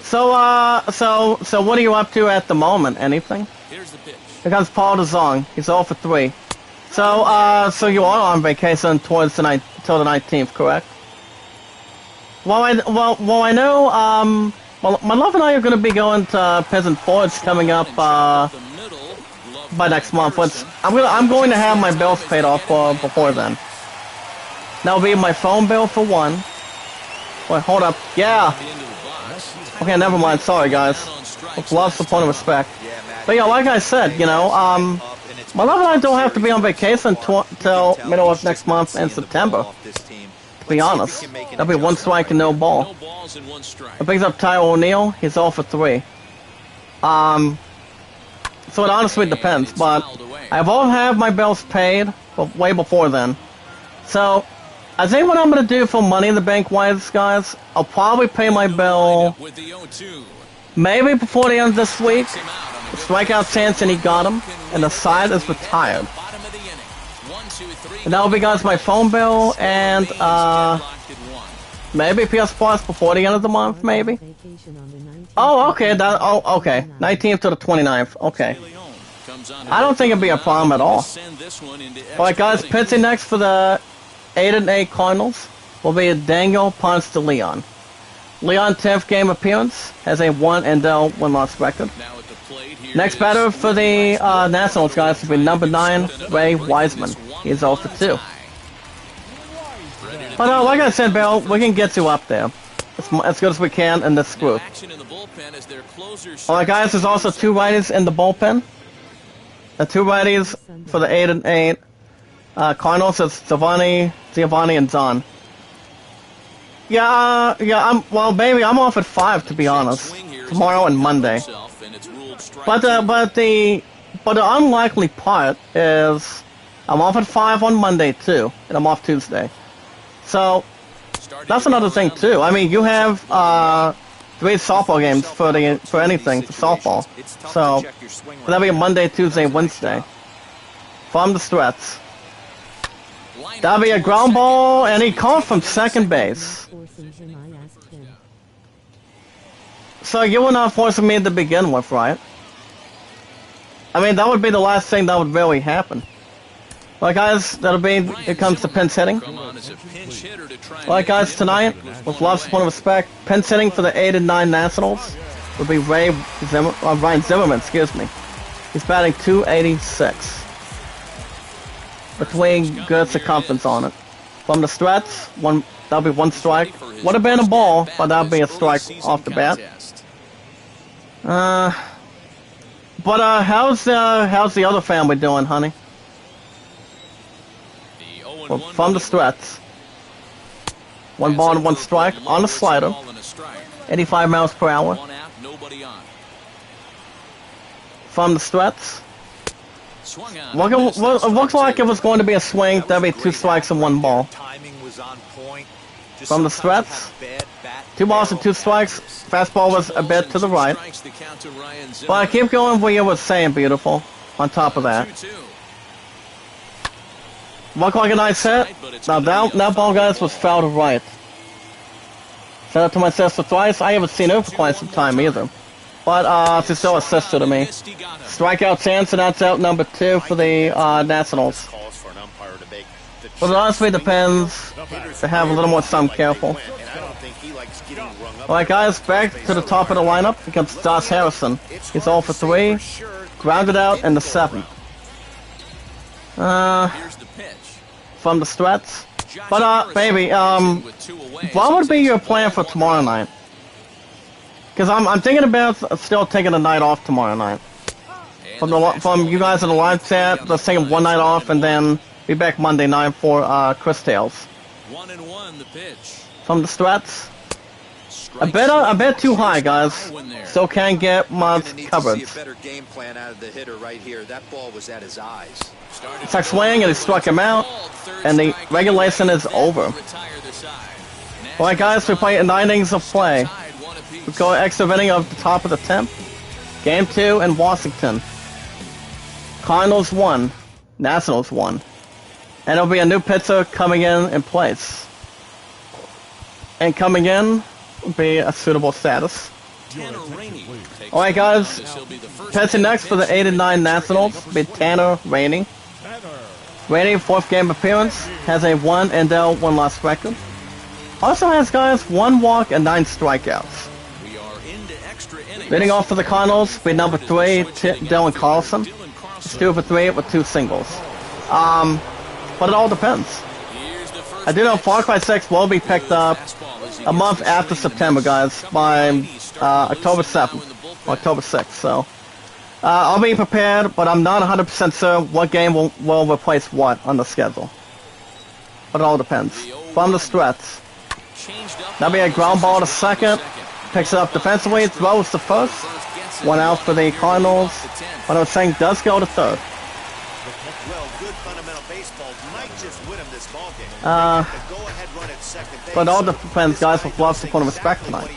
So what are you up to at the moment? Anything? Here comes Paul DeZong. He's 0 for 3. So you are on vacation towards till the 19th, correct? Well, I know. Well, my love and I are going to be going to Peasant Forge coming up by next month. Which I'm going to have my bills paid off before then. That'll be my phone bill for 1. Wait, hold up. Yeah. Okay, never mind. Sorry, guys. With love, support, and respect. But yeah, like I said, you know, my love and I don't have to be on vacation till middle of next month in September. To be honest, that'll be 1 strike and no ball. It brings up Ty O'Neill. He's 0 for 3. So it honestly depends, but I will have my bills paid way before then. So I think what I'm gonna do for Money in the Bank wise, guys, I'll probably pay my bill maybe before the end of this week. Strikeout chance and he got him, and the side is retired. And that'll be, guys, my phone bill and maybe PS Plus before the end of the month, maybe. Oh, okay. Okay. 19th to the 29th. Okay. I don't think it'd be a problem at all. Alright, guys, pitching next for the 8-8 Cardinals will be Daniel Ponce de Leon. Leon 10th game appearance has a 1-0 win-loss record. Next batter for the Nationals, guys, will be number 9, Ray Wiseman. He's 0 for 2. But like I said, Bill, we can get you up there as good as we can in this group. Alright, guys, there's also 2 righties in the bullpen. The 2 righties for the 8-8 Cardinals is Giovanni, and John. Yeah, well, baby, I'm off at 5, to be honest. Tomorrow and Monday. But the but the unlikely part is I'm off at 5 on Monday too, and I'm off Tuesday. So that's another thing too. I mean, you have 3 softball games for anything for softball. So that'll be a Monday, Tuesday, Wednesday. From the stretch. That'll be a ground ball, and he called from second base. So you were not forcing me to begin with, right? I mean, that would be the last thing that would really happen. Well, guys, that'll be it comes to pinch hitting. Well, guys, tonight, with love, support, and respect, pinch hitting for the 8 and 9 Nationals would be Ryan Zimmerman, excuse me. He's batting .286. Between good circumference on it. From the stretch, that'll be 1 strike. Would have been a ball, but that'll be a strike off the bat. But how's the other family doing, honey? Well, from the stretch. 1 ball and 1 strike on the slider. 85 miles per hour. From the stretch. Well, it looks like it was going to be a swing. That'd be 2 strikes and 1 ball. From the stretch. 2 balls and 2 strikes. Fastball was a bit to the right. But I keep going where you were saying, beautiful. On top of that. Looked like a nice hit. Now that ball, guys, was foul to right. Shout out to my sister Thrice. I haven't seen her for quite some time either. But she's still a sister to me. Strikeout chance, and that's out number 2 for the Nationals. But it honestly depends to have a little more some careful. Alright guys, back to the top of the lineup against Josh Harrison. He's 0 for 3, grounded out in the 7th. From the stretch. But baby, what would be your plan for tomorrow night? Because I'm thinking about still taking a night off tomorrow night. From you guys in the live chat, let's take 1 night off and then be back Monday night for Chris Tales. 1-1 the pitch. From the stretch. A bit too high, guys. Still can't get much coverage. It's like swing and he struck him out, and the regulation is over. Alright guys, we play 9 innings of play. We go extra inning of the top of the 10th. Game 2 in Washington. Cardinals 1, Nationals 1. And it'll be a new pitcher coming in place. And coming in will be a suitable status. Alright guys, pitching next for the 8 and 9 Nationals will be Tanner Rainey. Rainey, 4th game appearance, has a 1-0, 1-loss record. Also has, guys, 1 walk and 9 strikeouts. Leading off for the Cardinals, be number 3, Dylan Carlson. He's 2 for 3 with 2 singles. But it all depends. I do know Far Cry 6 will be picked up a month after September, guys, by October 7th, October 6th. So I'll be prepared, but I'm not 100% sure what game will replace what on the schedule. But it all depends. From the stretch. That'll be a ground ball to second. Picks it up defensively, throws to first. 1 out for the Cardinals. What I was saying does go to third. But it all depends, guys, with love, support, and respect tonight.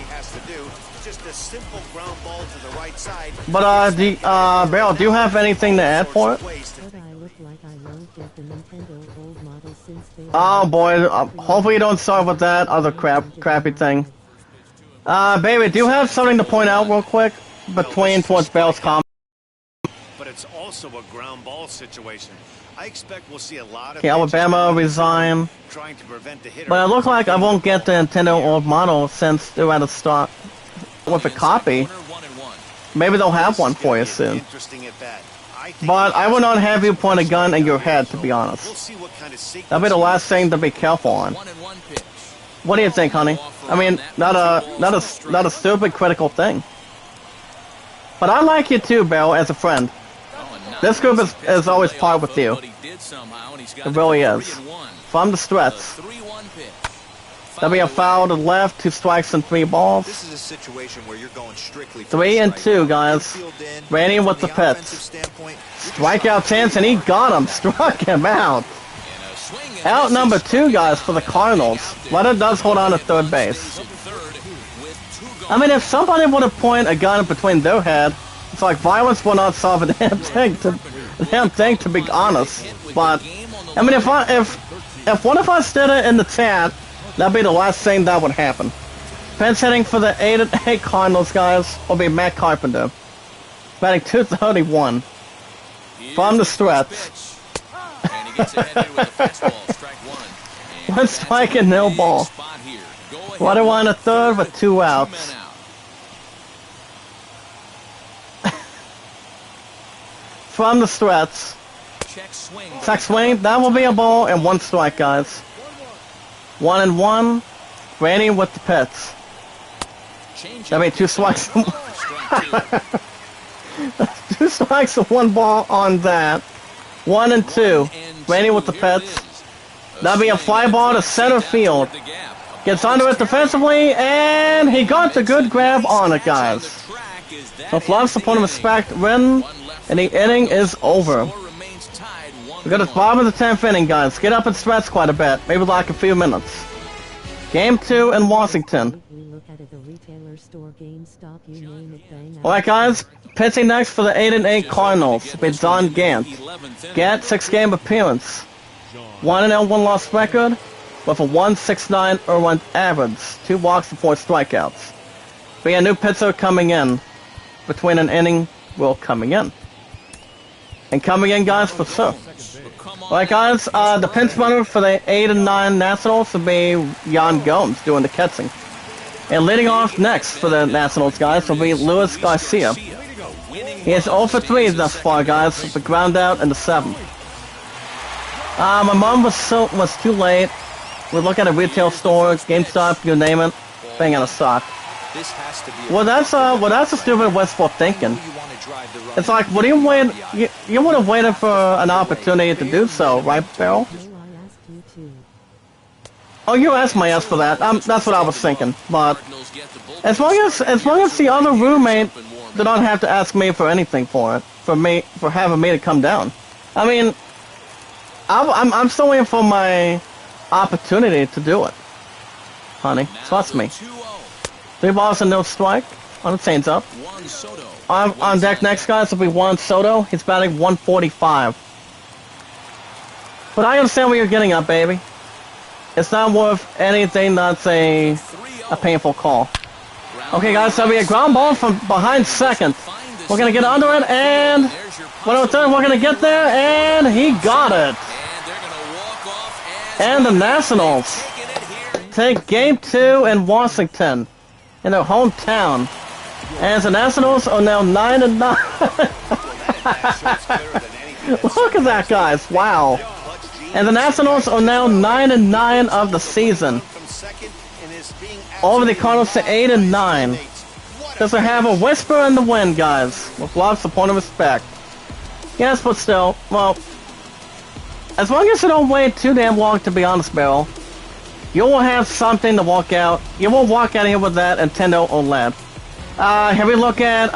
But, Beryl, do you have anything to add for it? Oh boy, hopefully you don't start with that other crappy thing. Baby, do you have something to point out real quick towards Bell's comment? But it's also a ground ball situation. I expect we'll see a lot of Alabama resign. Trying to prevent the hitter. But it looks like I won't get the Nintendo old model since they're at a start with a copy. Maybe they'll have one for you soon. But I would not have you point a gun in your head, to be honest. That'll be the last thing to be careful on. What do you think, honey? I mean, not a stupid critical thing. But I like you too, Beryl, as a friend. This group is always part with you. It really is. From the stretch. That'll be a foul to the left, 2 strikes and 3 balls. This is a situation where you're going strictly for 3 the and strike. 2, guys. Randy with the pits. Strikeout chance, and he got him. Struck him out. Out number 2, guys, for the Cardinals. Leonard does hold on to third base. I mean, if somebody would have pointed a gun between their head, it's like violence will not solve a damn thing, to be honest. But I mean, if one of us did it in the chat, that'd be the last thing that would happen. Pinch hitting for the 8-8 Cardinals, guys, will be Matt Carpenter, batting .231 from the stretch. One strike and no ball. Water one a third with 2 outs. From the stretch. Check swing. That will be a ball and 1 strike, guys. 1 and 1. Randy with the pits. That'll be 2 strikes. 2 strikes and 1 ball on that. 1 and 2. Randy with the pits. That'll be a fly ball to center field. Gets under it defensively, and he got the good grab on it, guys. So Fluff, support and respect, win, and the inning is over. We got to bottom of the 10th inning, guys. Get up and stretch quite a bit, maybe like a few minutes. Game 2 in Washington. Alright, guys, pitching next for the 8-8 Cardinals with John Gant. Gant, 6-game appearance. 1-0 1-loss record with a 1.69 earned average, 2 walks and 4 strikeouts. Be a new pitcher coming in. Between an inning, will coming in. And coming in, guys, for sure. Alright, guys, the pinch runner for the 8-9 Nationals will be Jan Gomes doing the catching. And leading off next for the Nationals, guys, will be Luis Garcia. He is 0 for 3 thus far, guys, with a ground out in the 7th. My mom was too late. We look at a retail store, GameStop, you name it, thing out of stock. Well, that's a stupid wistful thinking. It's like, what do you wait? You would have waited for an opportunity to do so, right, Beryl? Oh, you asked my ass for that. That's what I was thinking. But as long as the other roommate did not have to ask me for anything for it, for having me to come down. I mean, I'm still waiting for my opportunity to do it, honey. Trust me. 3 balls and no strike on the changeup. On deck next, guys, will be Juan Soto. He's batting 145. But I understand what you're getting at, baby. It's not worth anything that's a painful call. Okay, guys, that'll be a ground ball from behind second. We're going to get under it, and we're going to get there, and he got it. And the Nationals take Game 2 in Washington, in their hometown. And the Nationals are now 9-9. Look at that, guys. Wow. And the Nationals are now 9-9 of the season. Over the Cardinals to 8-9. Does it have a whisper in the wind, guys? With love, support, and respect. Yes, but still, well, as long as you don't wait too damn long, to be honest, Beryl, you will have something to walk out. You will walk out here with that Nintendo OLED. Have we looked at,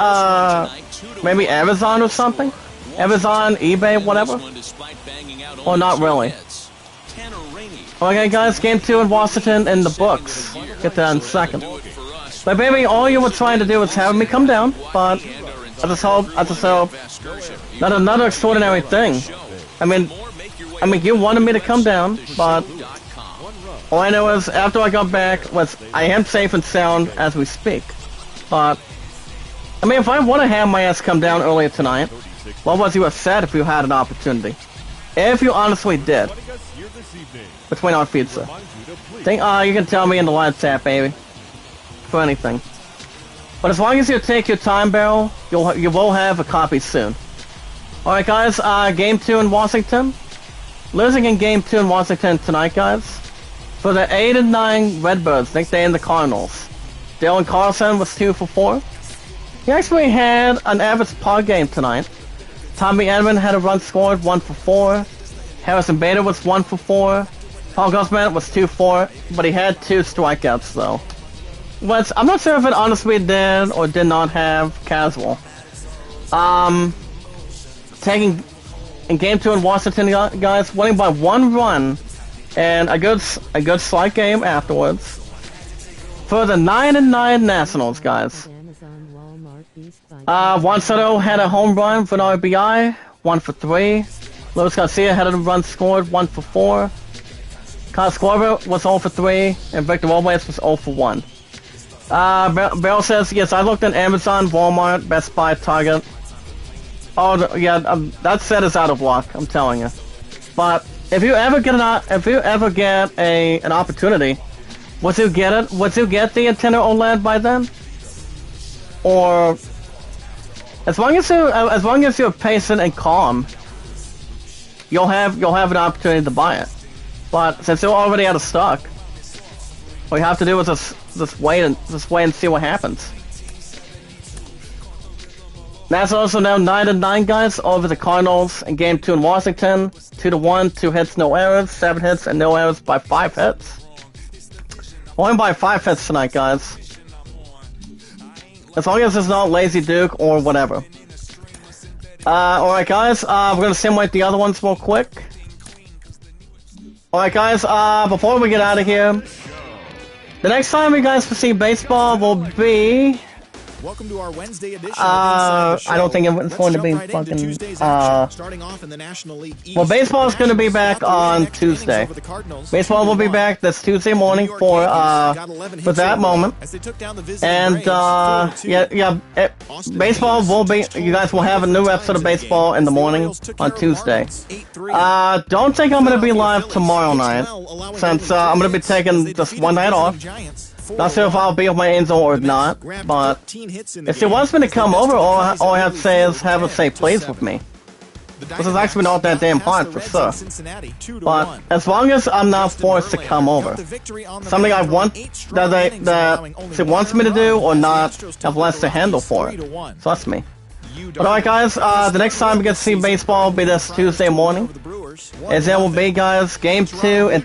maybe Amazon or something? Amazon, eBay, whatever? Or not really? Okay, guys, Game 2 in Washington in the books. Get that in a second. But baby, all you were trying to do was have me come down, but I just hope not another extraordinary thing. I mean, you wanted me to come down, but all I know is after I got back, I am safe and sound as we speak. But I mean, if I want to have my ass come down earlier tonight, what was you upset if you had an opportunity? If you honestly did. Between our pizza. You can tell me in the live chat, baby. For anything. But as long as you take your time, Beryl, you will have a copy soon. Alright, guys, Game 2 in Washington. Losing in Game 2 in Washington tonight, guys. For the 8-9 Redbirds, nicknamed the Cardinals. Dylan Carlson was 2 for 4. He actually had an average par game tonight. Tommy Edman had a run scored, 1 for 4. Harrison Bader was 1 for 4. Paul Goldschmidt was 2-4, but he had 2 strikeouts though. Which I'm not sure if it honestly did or did not have casual. Taking in Game 2 in Washington, guys, winning by 1 run, and a good slight game afterwards. For the 9-9 Nationals, guys. Juan Soto had a home run for an RBI, 1 for 3. Luis Garcia had a run scored, 1 for 4. Kyle Schwarber was 0 for 3, and Victor Robles was 0 for 1. Beryl says, yes, I looked at Amazon, Walmart, Best Buy, Target. Oh, yeah, that set is out of luck, I'm telling you. But if you ever get an opportunity, would you get it? Would you get the Nintendo OLED by then? Or as long as you're patient and calm, you'll have an opportunity to buy it. But since you're already out of stock, all you have to do is just wait and see what happens. That's also now 9-9, guys, over the Cardinals in Game 2 in Washington. 2-1, 2 hits, no errors, 7 hits, and no errors by 5 hits. Only by 5 hits tonight, guys. As long as it's not Lazy Duke or whatever. Alright, guys, we're gonna simulate the other ones real quick. Alright, guys, before we get out of here, the next time you guys will see baseball will be... Welcome to our Wednesday edition of Inside the Show. I don't think it's going to be fucking, starting off in the National League East. Well, baseball is going to be back on Tuesday. Baseball will be back this Tuesday morning for that moment. And, baseball will be, you guys will have a new episode of baseball in the morning on Tuesday. Don't think I'm going to be live tomorrow night, since, I'm going to be taking just one night off. Not sure if I'll be with my Angel or not, but if she wants me to come over, all I have to say is have her say please with me. This is actually not that damn hard for sure. But as long as I'm not forced to come over, something I want that she wants me to do or not, have less to handle for it. Trust me. But alright, guys, the next time we get to see baseball will be this Tuesday morning. As it will be, guys, Game 2 in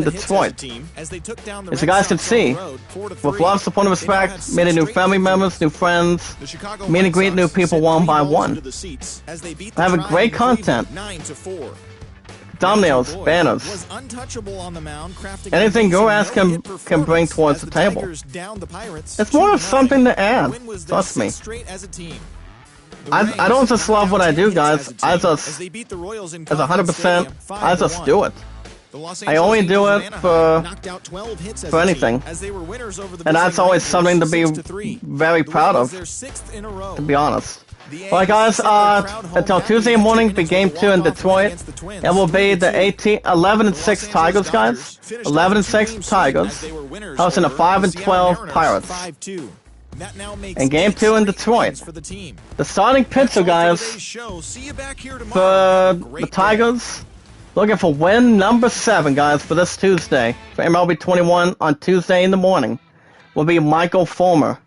Detroit. As you guys can see, with love, support, and respect, meeting new family members, new friends, meet and greet new people one by one. I have a great content. Thumbnails, banners, anything your ass can bring towards the table. It's more of something to add, trust me. I don't just love what I do, guys. As 100%, I just do it. I only do it for anything. And that's always something to be very proud of, to be honest. Alright, guys, until Tuesday morning, the Game 2 in Detroit. It will be the 11-6 Tigers, guys. 11-6 Tigers. Hosting the 5-12 Pirates. And Game 2 in Detroit. The starting pitcher, guys, for the Tigers, looking for win number 7, guys, for this Tuesday. For MLB 21 on Tuesday in the morning, will be Michael Fulmer.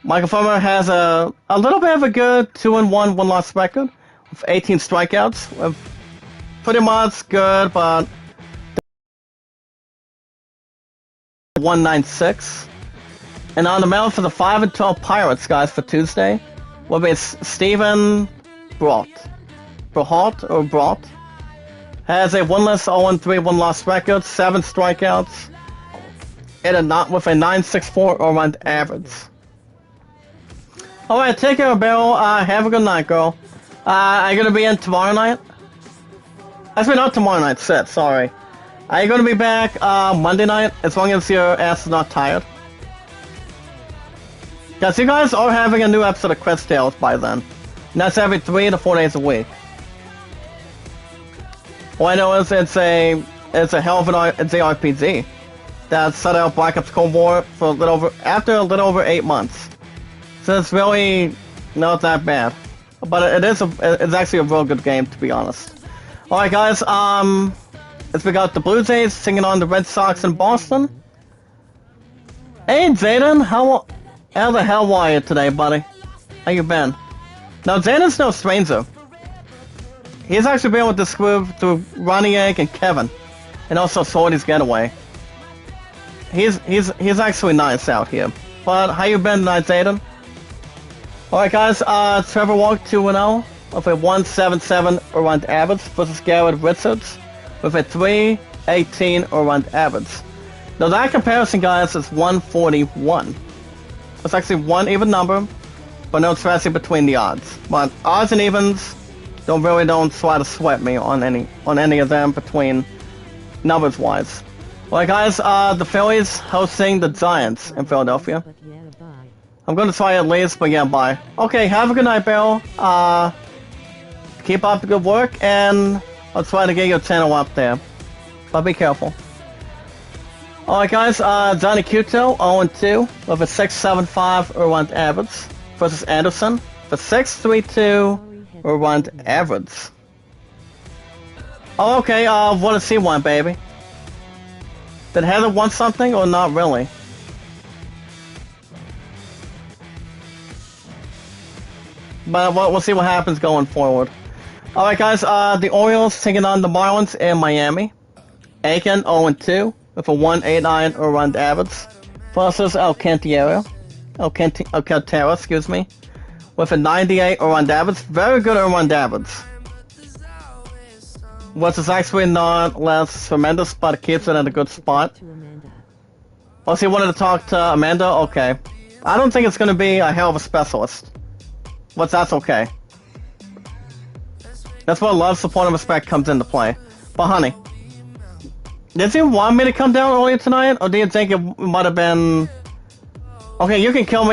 Michael Fulmer has a little bit of a good 2-1 1-loss record with 18 strikeouts. Pretty much good, but 196. And on the mound for the 5-12 Pirates, guys, for Tuesday, will be Stephen Brott. Has a 1-less 0-3 1-loss record, 7 strikeouts, and with a 9.64 around average. Alright, take care, Beryl. Have a good night, girl. Are you gonna be in tomorrow night? Actually, not tomorrow night, Sid, sorry. Are you gonna be back Monday night, as long as your ass is not tired? Guys, you guys are having a new episode of Quest Tales by then. And that's every 3 to 4 days a week. All I know is it's a hell of an RPG that set out Black Ops Cold War for after a little over 8 months. So it's really not that bad. But it's actually a real good game, to be honest. Alright, guys, as we got the Blue Jays taking on the Red Sox in Boston. Hey, Zayden, how the hell are you today, buddy? How you been? Now, Zayden's no stranger. He's actually been with this group through Ronnie Egg and Kevin, and also Swordy's Getaway. He's actually nice out here. But how you been tonight, Zayden? Alright guys, Trevor Walk 2-0 with a 177 around average versus Garrett Richards with a 318 around average. Now that comparison, guys, is 141. It's actually one even number, but no discrepancy between the odds. But odds and evens don't try to sweat me on any of them between numbers wise. Alright guys, the Phillies hosting the Giants in Philadelphia. But yeah, bye. I'm gonna try at least, but yeah, bye. Okay, have a good night, Bill. Keep up the good work, and I'll try to get your channel up there. But be careful. Alright guys, Johnny Cuto, 0-2, with a 675 around average, versus Anderson, for 632 around average. Oh, okay, wanna see one, baby. Did Heather want something, or not really? But we'll see what happens going forward. Alright guys, the Orioles taking on the Marlins in Miami. Aiken 0-2 with a 189 around average versus Alcantara, excuse me, with a 98 around average. Very good around average. Which is actually not less tremendous, but it keeps it in a good spot. To Amanda. Oh, so you wanted to talk to Amanda? Okay. I don't think it's going to be a hell of a specialist. But that's okay. That's where love, support, and respect comes into play. But honey, did you want me to come down earlier tonight, or do you think it might have been... Okay, you can kill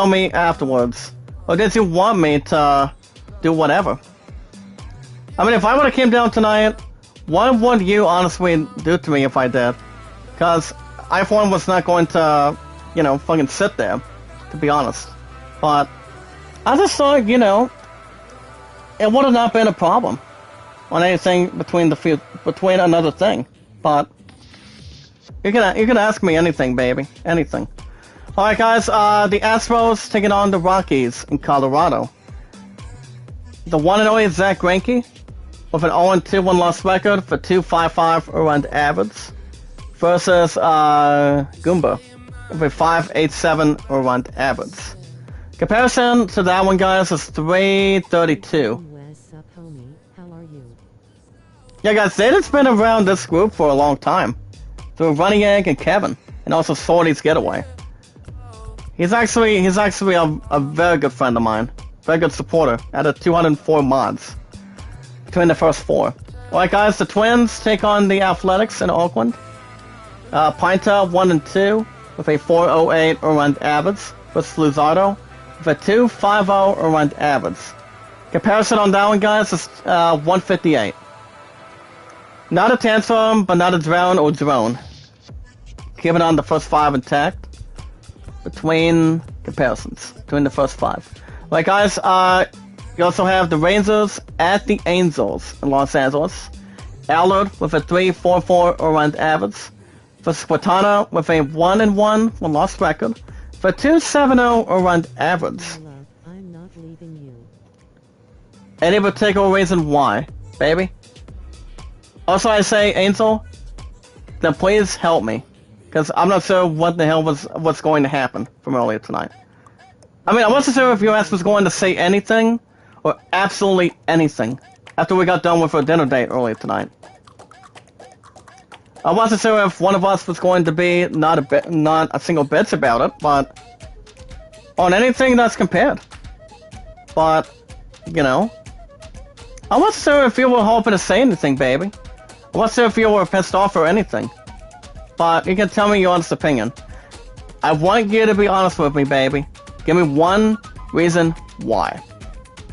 me afterwards. Or did you want me to do whatever? I mean, if I would have came down tonight, what would you honestly do to me if I did? Because I, for one, was not going to, you know, fucking sit there, to be honest. But I just thought, you know, it would have not been a problem on anything between another thing. But you can ask me anything, baby, anything. All right, guys. The Astros taking on the Rockies in Colorado. The one and only Zach Greinke with an 0-2 1-loss record for 2.55 around average versus Goomba with a 5.87 around average. Comparison to that one, guys, is 332. What's up, homie? How are you? Yeah, guys, Zayden's been around this group for a long time. Through Running Egg and Kevin, and also Swordy's Getaway. He's actually a very good friend of mine. Very good supporter. Out of 204 mods. Between the first four. Alright guys, the Twins take on the Athletics in Oakland. Pinta 1-2 with a 4.08 around average. Versus Luzardo with a 2.50 around average. Comparison on that one, guys, is 158. Not a tantrum, but not a drown or drone. Keeping on the first five intact. Between comparisons. Between the first five. Right, guys, you also have the Rangers at the Angels in Los Angeles. Allard with a 3.44 around average. Versus Quintana with a 1-1 1-loss record. For 2.70 around average. My love, I'm not leaving you. Any particular reason why, baby? Also, I say, Angel, then please help me. Because I'm not sure what the hell what's going to happen from earlier tonight. I mean, I wasn't sure if your ass was going to say anything, or absolutely anything, after we got done with our dinner date earlier tonight. I wasn't sure if one of us was going to be not a single bitch about it, but on anything that's compared. But, you know, I wasn't sure if you were hoping to say anything, baby. I wasn't sure if you were pissed off or anything. But you can tell me your honest opinion. I want you to be honest with me, baby. Give me one reason why.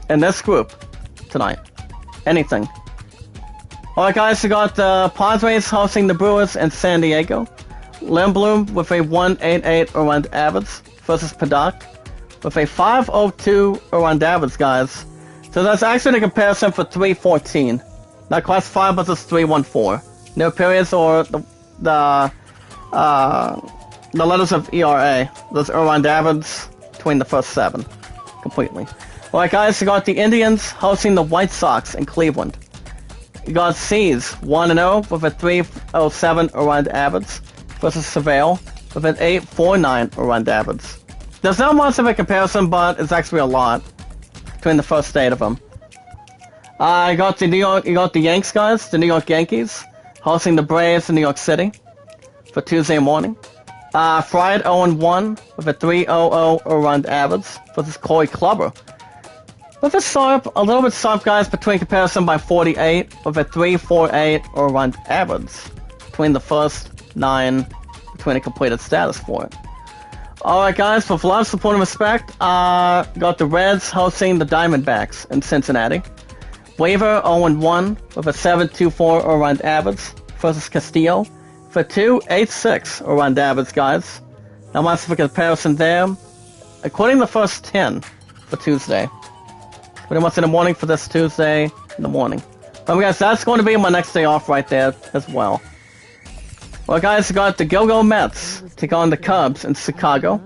In this group tonight. Anything. Alright guys, we got the Padres hosting the Brewers in San Diego. Lindblom with a 1.88 around average versus Padak with a 5.02 around average, guys. So that's actually the comparison for 3.14. Not classified, but it's 3.14. No periods or the letters of ERA. Those around average between the first seven. Completely. Alright guys, you got the Indians hosting the White Sox in Cleveland. You got C's 1-0 with a 3.07 around average versus Seville with an 8.49 around average. There's not much of a comparison, but it's actually a lot between the first 8 of them. You got the Yanks guys, the New York Yankees, hosting the Braves in New York City for Tuesday morning. Fried 0-1 with a 3.00 around average versus Corey Kluber. With a little bit sharp guys between comparison by 48 with a 3.48 around average between the first 9 between a completed status for it. Alright guys, with love, support, and respect, got the Reds hosting the Diamondbacks in Cincinnati. Weaver 0-1 with a 7.24 around average versus Castillo for 2.86 around average, guys. Not much of a comparison there. According to the first 10 for Tuesday. Pretty much in the morning for this Tuesday in the morning. But guys, that's going to be my next day off right there as well. Well guys, we got the Go-Go Mets take on the Cubs in Chicago.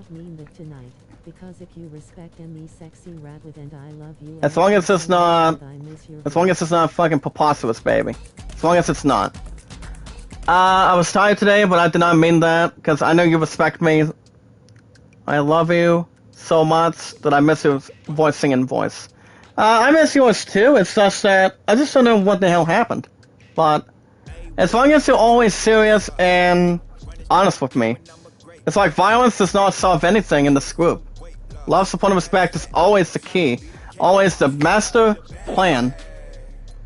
As long as it's not fucking preposterous, baby. As long as it's not. I was tired today, but I did not mean that, because I know you respect me. I love you so much that I miss your singing voice. I miss yours too, it's just that I just don't know what the hell happened. But as long as you're always serious and honest with me, it's like violence does not solve anything in this group. Love, support, and respect is always the key, always the master plan.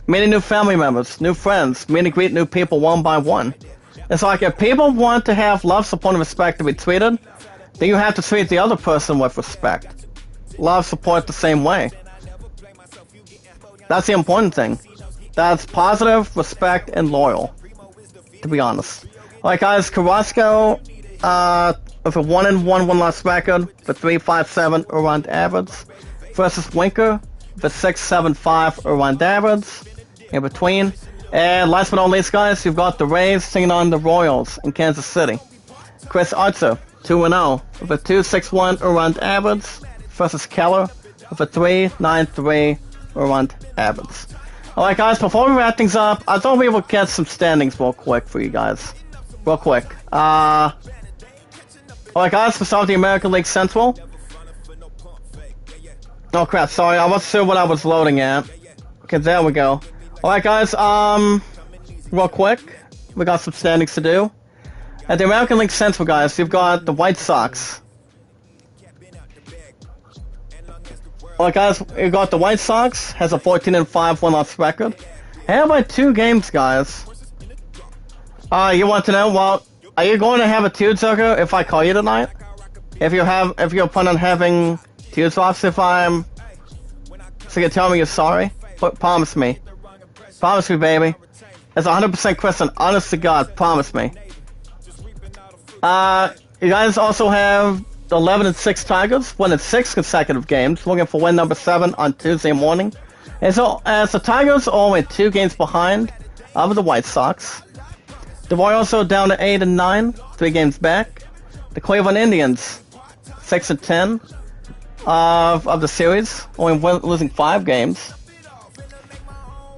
Meeting new family members, new friends, meet and greet new people one by one. It's like if people want to have love, support, and respect to be treated, then you have to treat the other person with respect. Love, support the same way. That's the important thing. That's positive, respect, and loyal, to be honest. Alright guys, Carrasco, with a 1-1 1-loss record for 3.57 around average, versus Winker for 6.75 around average, in between. And last but not least guys, you've got the Rays taking on the Royals in Kansas City. Chris Archer, 2-0, with a 2.61 around average, versus Keller with a 3.93 around average. Alright guys, before we wrap things up, I thought we would get some standings real quick for you guys. Real quick. Alright guys, for start with the American League Central. Oh crap, sorry, I wasn't sure what I was loading at. Okay, there we go. Alright guys, real quick, we got some standings to do. At the American League Central guys, you've got the White Sox. Alright guys, you got the White Sox, has a 14-5 1-loss record. And by 2 games, guys. You want to know, well, are you going to have a tearjerker if I call you tonight? If you're planning on having teardrops if I'm... So you tell me you're sorry? Promise me. Promise me, baby. That's 100% question, honest to God, promise me. You guys also have the 11-6 Tigers, winning 6 consecutive games, looking for win number 7 on Tuesday morning. And so, as the Tigers are only 2 games behind of the White Sox, the Royals are down to 8-9, 3 games back. The Cleveland Indians, 6-10 of the series, only losing 5 games.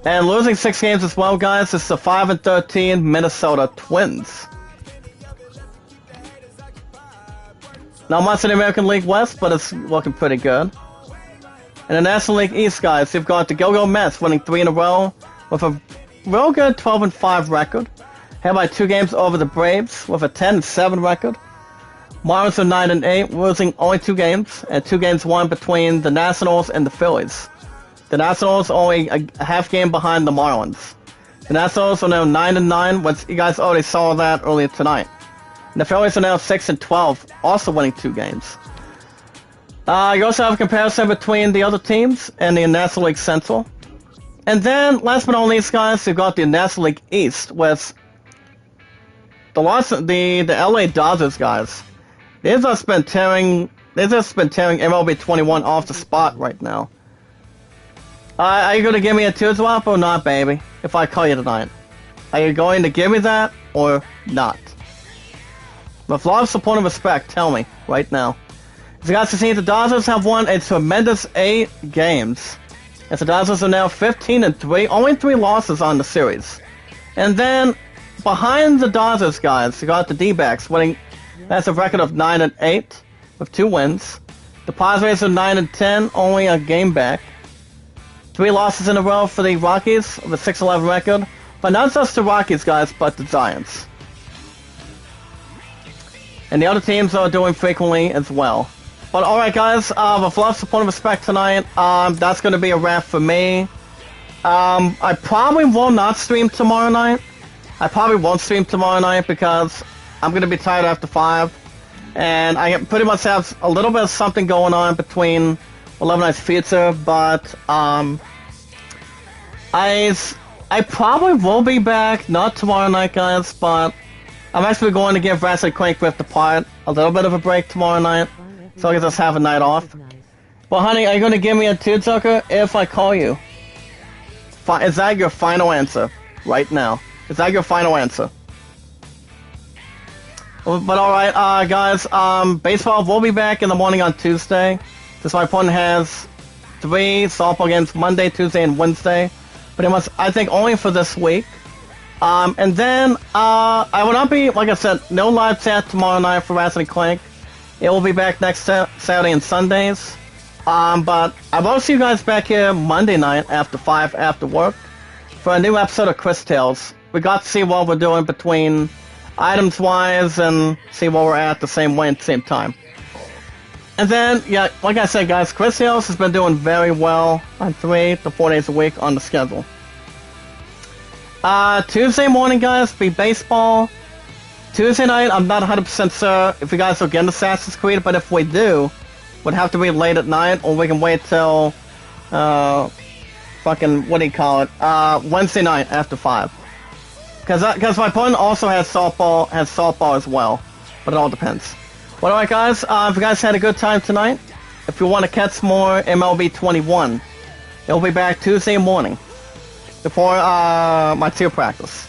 And losing 6 games as well, guys, is the 5-13 Minnesota Twins. Not much in the American League West, but it's looking pretty good. In the National League East, guys, you've got the Go-Go Mets winning 3 in a row with a real good 12-5 record. Held by 2 games over the Braves with a 10-7 record. Marlins are 9-8, losing only 2 games, and 2 games won between the Nationals and the Phillies. The Nationals only a half game behind the Marlins. The Nationals are now 9-9, which you guys already saw that earlier tonight. And the Phillies are now 6-12, also winning 2 games. You also have a comparison between the other teams and the National League Central. And then, last but not least, guys, you've got the National League East with the LA Dodgers, guys. They've just been tearing MLB 21 off the spot right now. Are you going to give me a teardrop or not, baby, if I call you tonight? Are you going to give me that or not? With love, support, and respect, tell me right now. As you guys can see, the Dodgers have won a tremendous 8 games. As the Dodgers are now 15-3, only 3 losses on the series. And then, behind the Dodgers, guys, you got the D-backs winning. That's a record of 9-8 with 2 wins. The Padres are 9-10, only a game back. 3 losses in a row for the Rockies with a 6-11 record. But not just the Rockies, guys, but the Giants. And the other teams are doing frequently as well. But alright, guys, with love, support, and respect tonight, that's going to be a wrap for me. I probably will not stream tomorrow night. I probably won't stream tomorrow night because I'm going to be tired after 5. And I pretty much have a little bit of something going on between 11 Night's Future, but I probably will be back, not tomorrow night, guys, but I'm actually going to give Ratchet Crank Rift Apart a little bit of a break tomorrow night, so I can just have a night off. Well, honey, are you going to give me a tearjerker if I call you? Is that your final answer right now? Is that your final answer? But alright, guys, baseball will be back in the morning on Tuesday. This my opponent has 3 softball games Monday, Tuesday, and Wednesday. Pretty much, I think, only for this week. And then, I will not be, like I said, no live chat tomorrow night for Ratchet Clank. It will be back next Saturday and Sundays. But I will see you guys back here Monday night after 5 after work for a new episode of Chris Tales. We got to see what we're doing between items-wise and see where we're at the same way at the same time. And then, yeah, like I said, guys, Chris Tales has been doing very well on 3 to 4 days a week on the schedule. Tuesday morning, guys, be baseball. Tuesday night, I'm not 100% sure if you guys will get Assassin's Creed, but if we do, would have to be late at night, or we can wait till, fucking, what do you call it, Wednesday night after 5. Because my opponent also has softball as well, but it all depends. But alright, guys, if you guys had a good time tonight, if you want to catch more MLB 21, it'll be back Tuesday morning before my tier practice.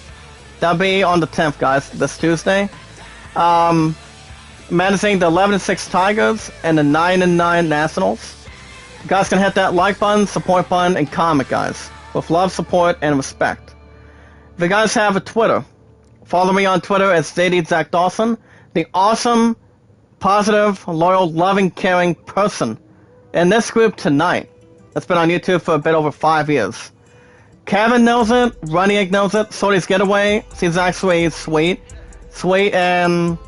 That'll be on the 10th, guys, this Tuesday. Managing the 11-6 Tigers and the 9-9 Nationals. You guys can hit that like button, support button, and comment, guys, with love, support, and respect. If you guys have a Twitter, follow me on Twitter as Zach Dawson, the awesome, positive, loyal, loving, caring person in this group tonight that's been on YouTube for a bit over 5 years. Kevin knows it, Running knows it, Sorty's Getaway, she's actually sweet, and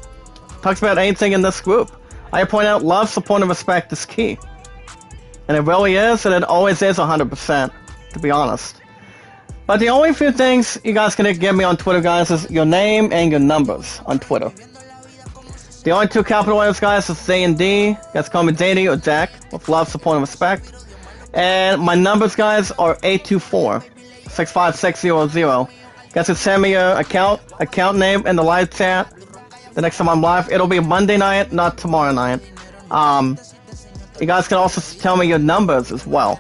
talks about anything in this group. I point out love, support, and respect is key. And it really is, and it always is 100%, to be honest. But the only few things you guys can give me on Twitter, guys, is your name and your numbers on Twitter. The only 2 capital letters, guys, is Z and D. You guys call me Zadie or Jack, with love, support, and respect. And my numbers, guys, are 824-65600. You guys can send me your account name in the live chat. The next time I'm live, it'll be Monday night, not tomorrow night. You guys can also tell me your numbers as well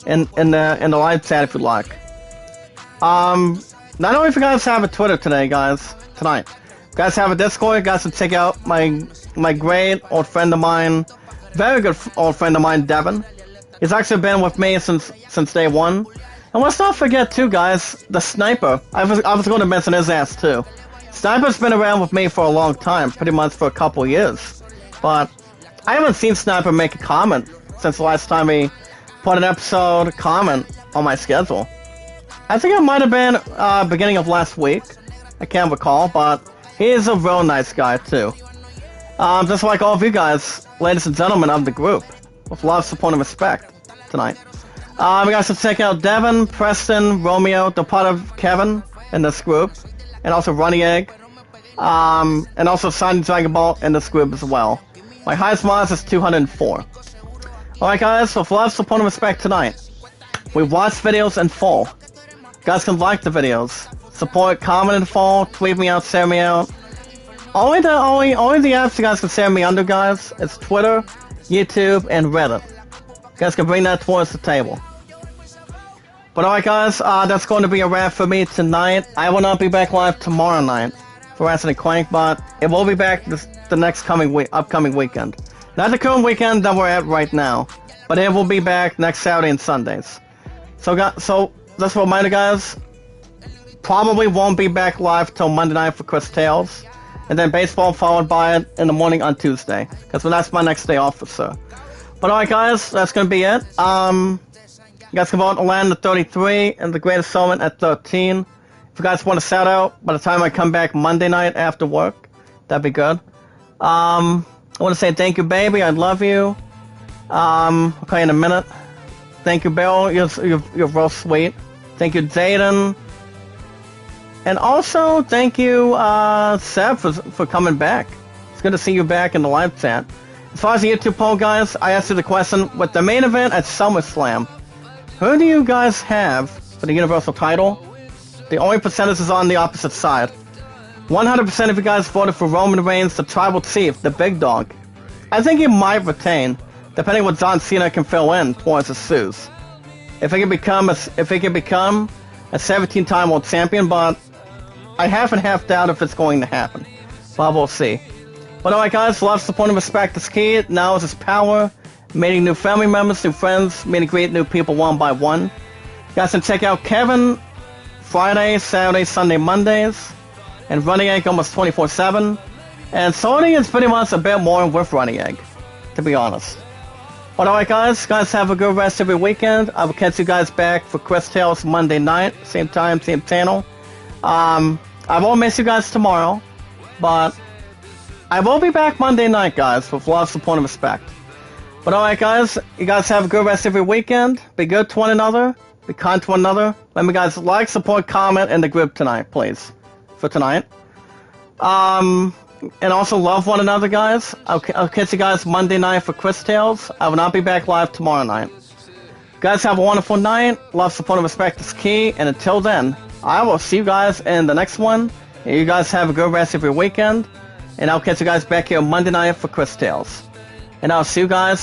in the live chat if you'd like. Not only if you guys have a Twitter tonight, you guys have a Discord, you guys can check out my great old friend of mine, very good old friend of mine, Devin. He's actually been with me since day 1. And let's not forget too, guys, the Sniper. I was going to mention his ass too. Sniper's been around with me for a long time, pretty much for a couple years. But I haven't seen Sniper make a comment since the last time he put an episode comment on my schedule. I think it might have been beginning of last week. I can't recall, but he is a real nice guy too. Just like all of you guys, ladies and gentlemen of the group, with love, support, and respect tonight. You guys should check out Devin, Preston, Romeo, the part of Kevin in this group, and also Runny Egg, and also Signing Dragon Ball in this group as well. My highest mod is 204. Alright, guys, with love, support, and respect tonight, we watch videos in full. You guys can like the videos, support, comment in full, tweet me out, share me out. Only the apps you guys can share me under, guys, is Twitter, YouTube, and Reddit. You guys can bring that towards the table. But alright, guys, that's going to be a wrap for me tonight. I will not be back live tomorrow night for Ratchet & Clank, but it will be back the next upcoming weekend. Not the current weekend that we're at right now, but it will be back next Saturday and Sundays. So just a reminder, guys, probably won't be back live till Monday night for Chris Tales, and then baseball followed by it in the morning on Tuesday, because that's my next day off for sure. But alright, guys, that's gonna be it. You guys can vote Atlanta at 33 and the Greatest Showman at 13. If you guys want a shout out by the time I come back Monday night after work, that'd be good. I want to say thank you, baby. I love you. Okay, in a minute. Thank you, Bill. You're real sweet. Thank you, Zayden. And also, thank you, Seb, for coming back. It's good to see you back in the live chat. As far as the YouTube poll, guys, I asked you the question, with the main event at SummerSlam, who do you guys have for the Universal title? The only percentage is on the opposite side. 100% of you guys voted for Roman Reigns, the Tribal Chief, the Big Dog. I think he might retain, depending what John Cena can fill in towards his shoes. If he can become a 17-time world champion, but I half and half doubt if it's going to happen. But we'll see. But alright, guys, love, support, and respect is key. Now is his power. Meeting new family members, new friends, meeting great new people one by one. You guys can check out Kevin Fridays, Saturdays, Sunday, Mondays, and Running Egg almost 24/7. And Sony is pretty much a bit more with Running Egg, to be honest. But alright, guys have a good rest of your weekend. I will catch you guys back for Chris Tales Monday night, same time, same channel. I won't miss you guys tomorrow, but I will be back Monday night, guys, with love, support, and respect. But alright, guys, you guys have a good rest of your weekend. Be good to one another. Be kind to one another. Let me guys like, support, comment in the group tonight, please. For tonight. And also love one another, guys. I'll catch you guys Monday night for Chris Tales. I will not be back live tomorrow night. Guys, have a wonderful night. Love, support, and respect is key. And until then, I will see you guys in the next one. And you guys have a good rest of your weekend. And I'll catch you guys back here Monday night for Chris Tales. And I'll see you guys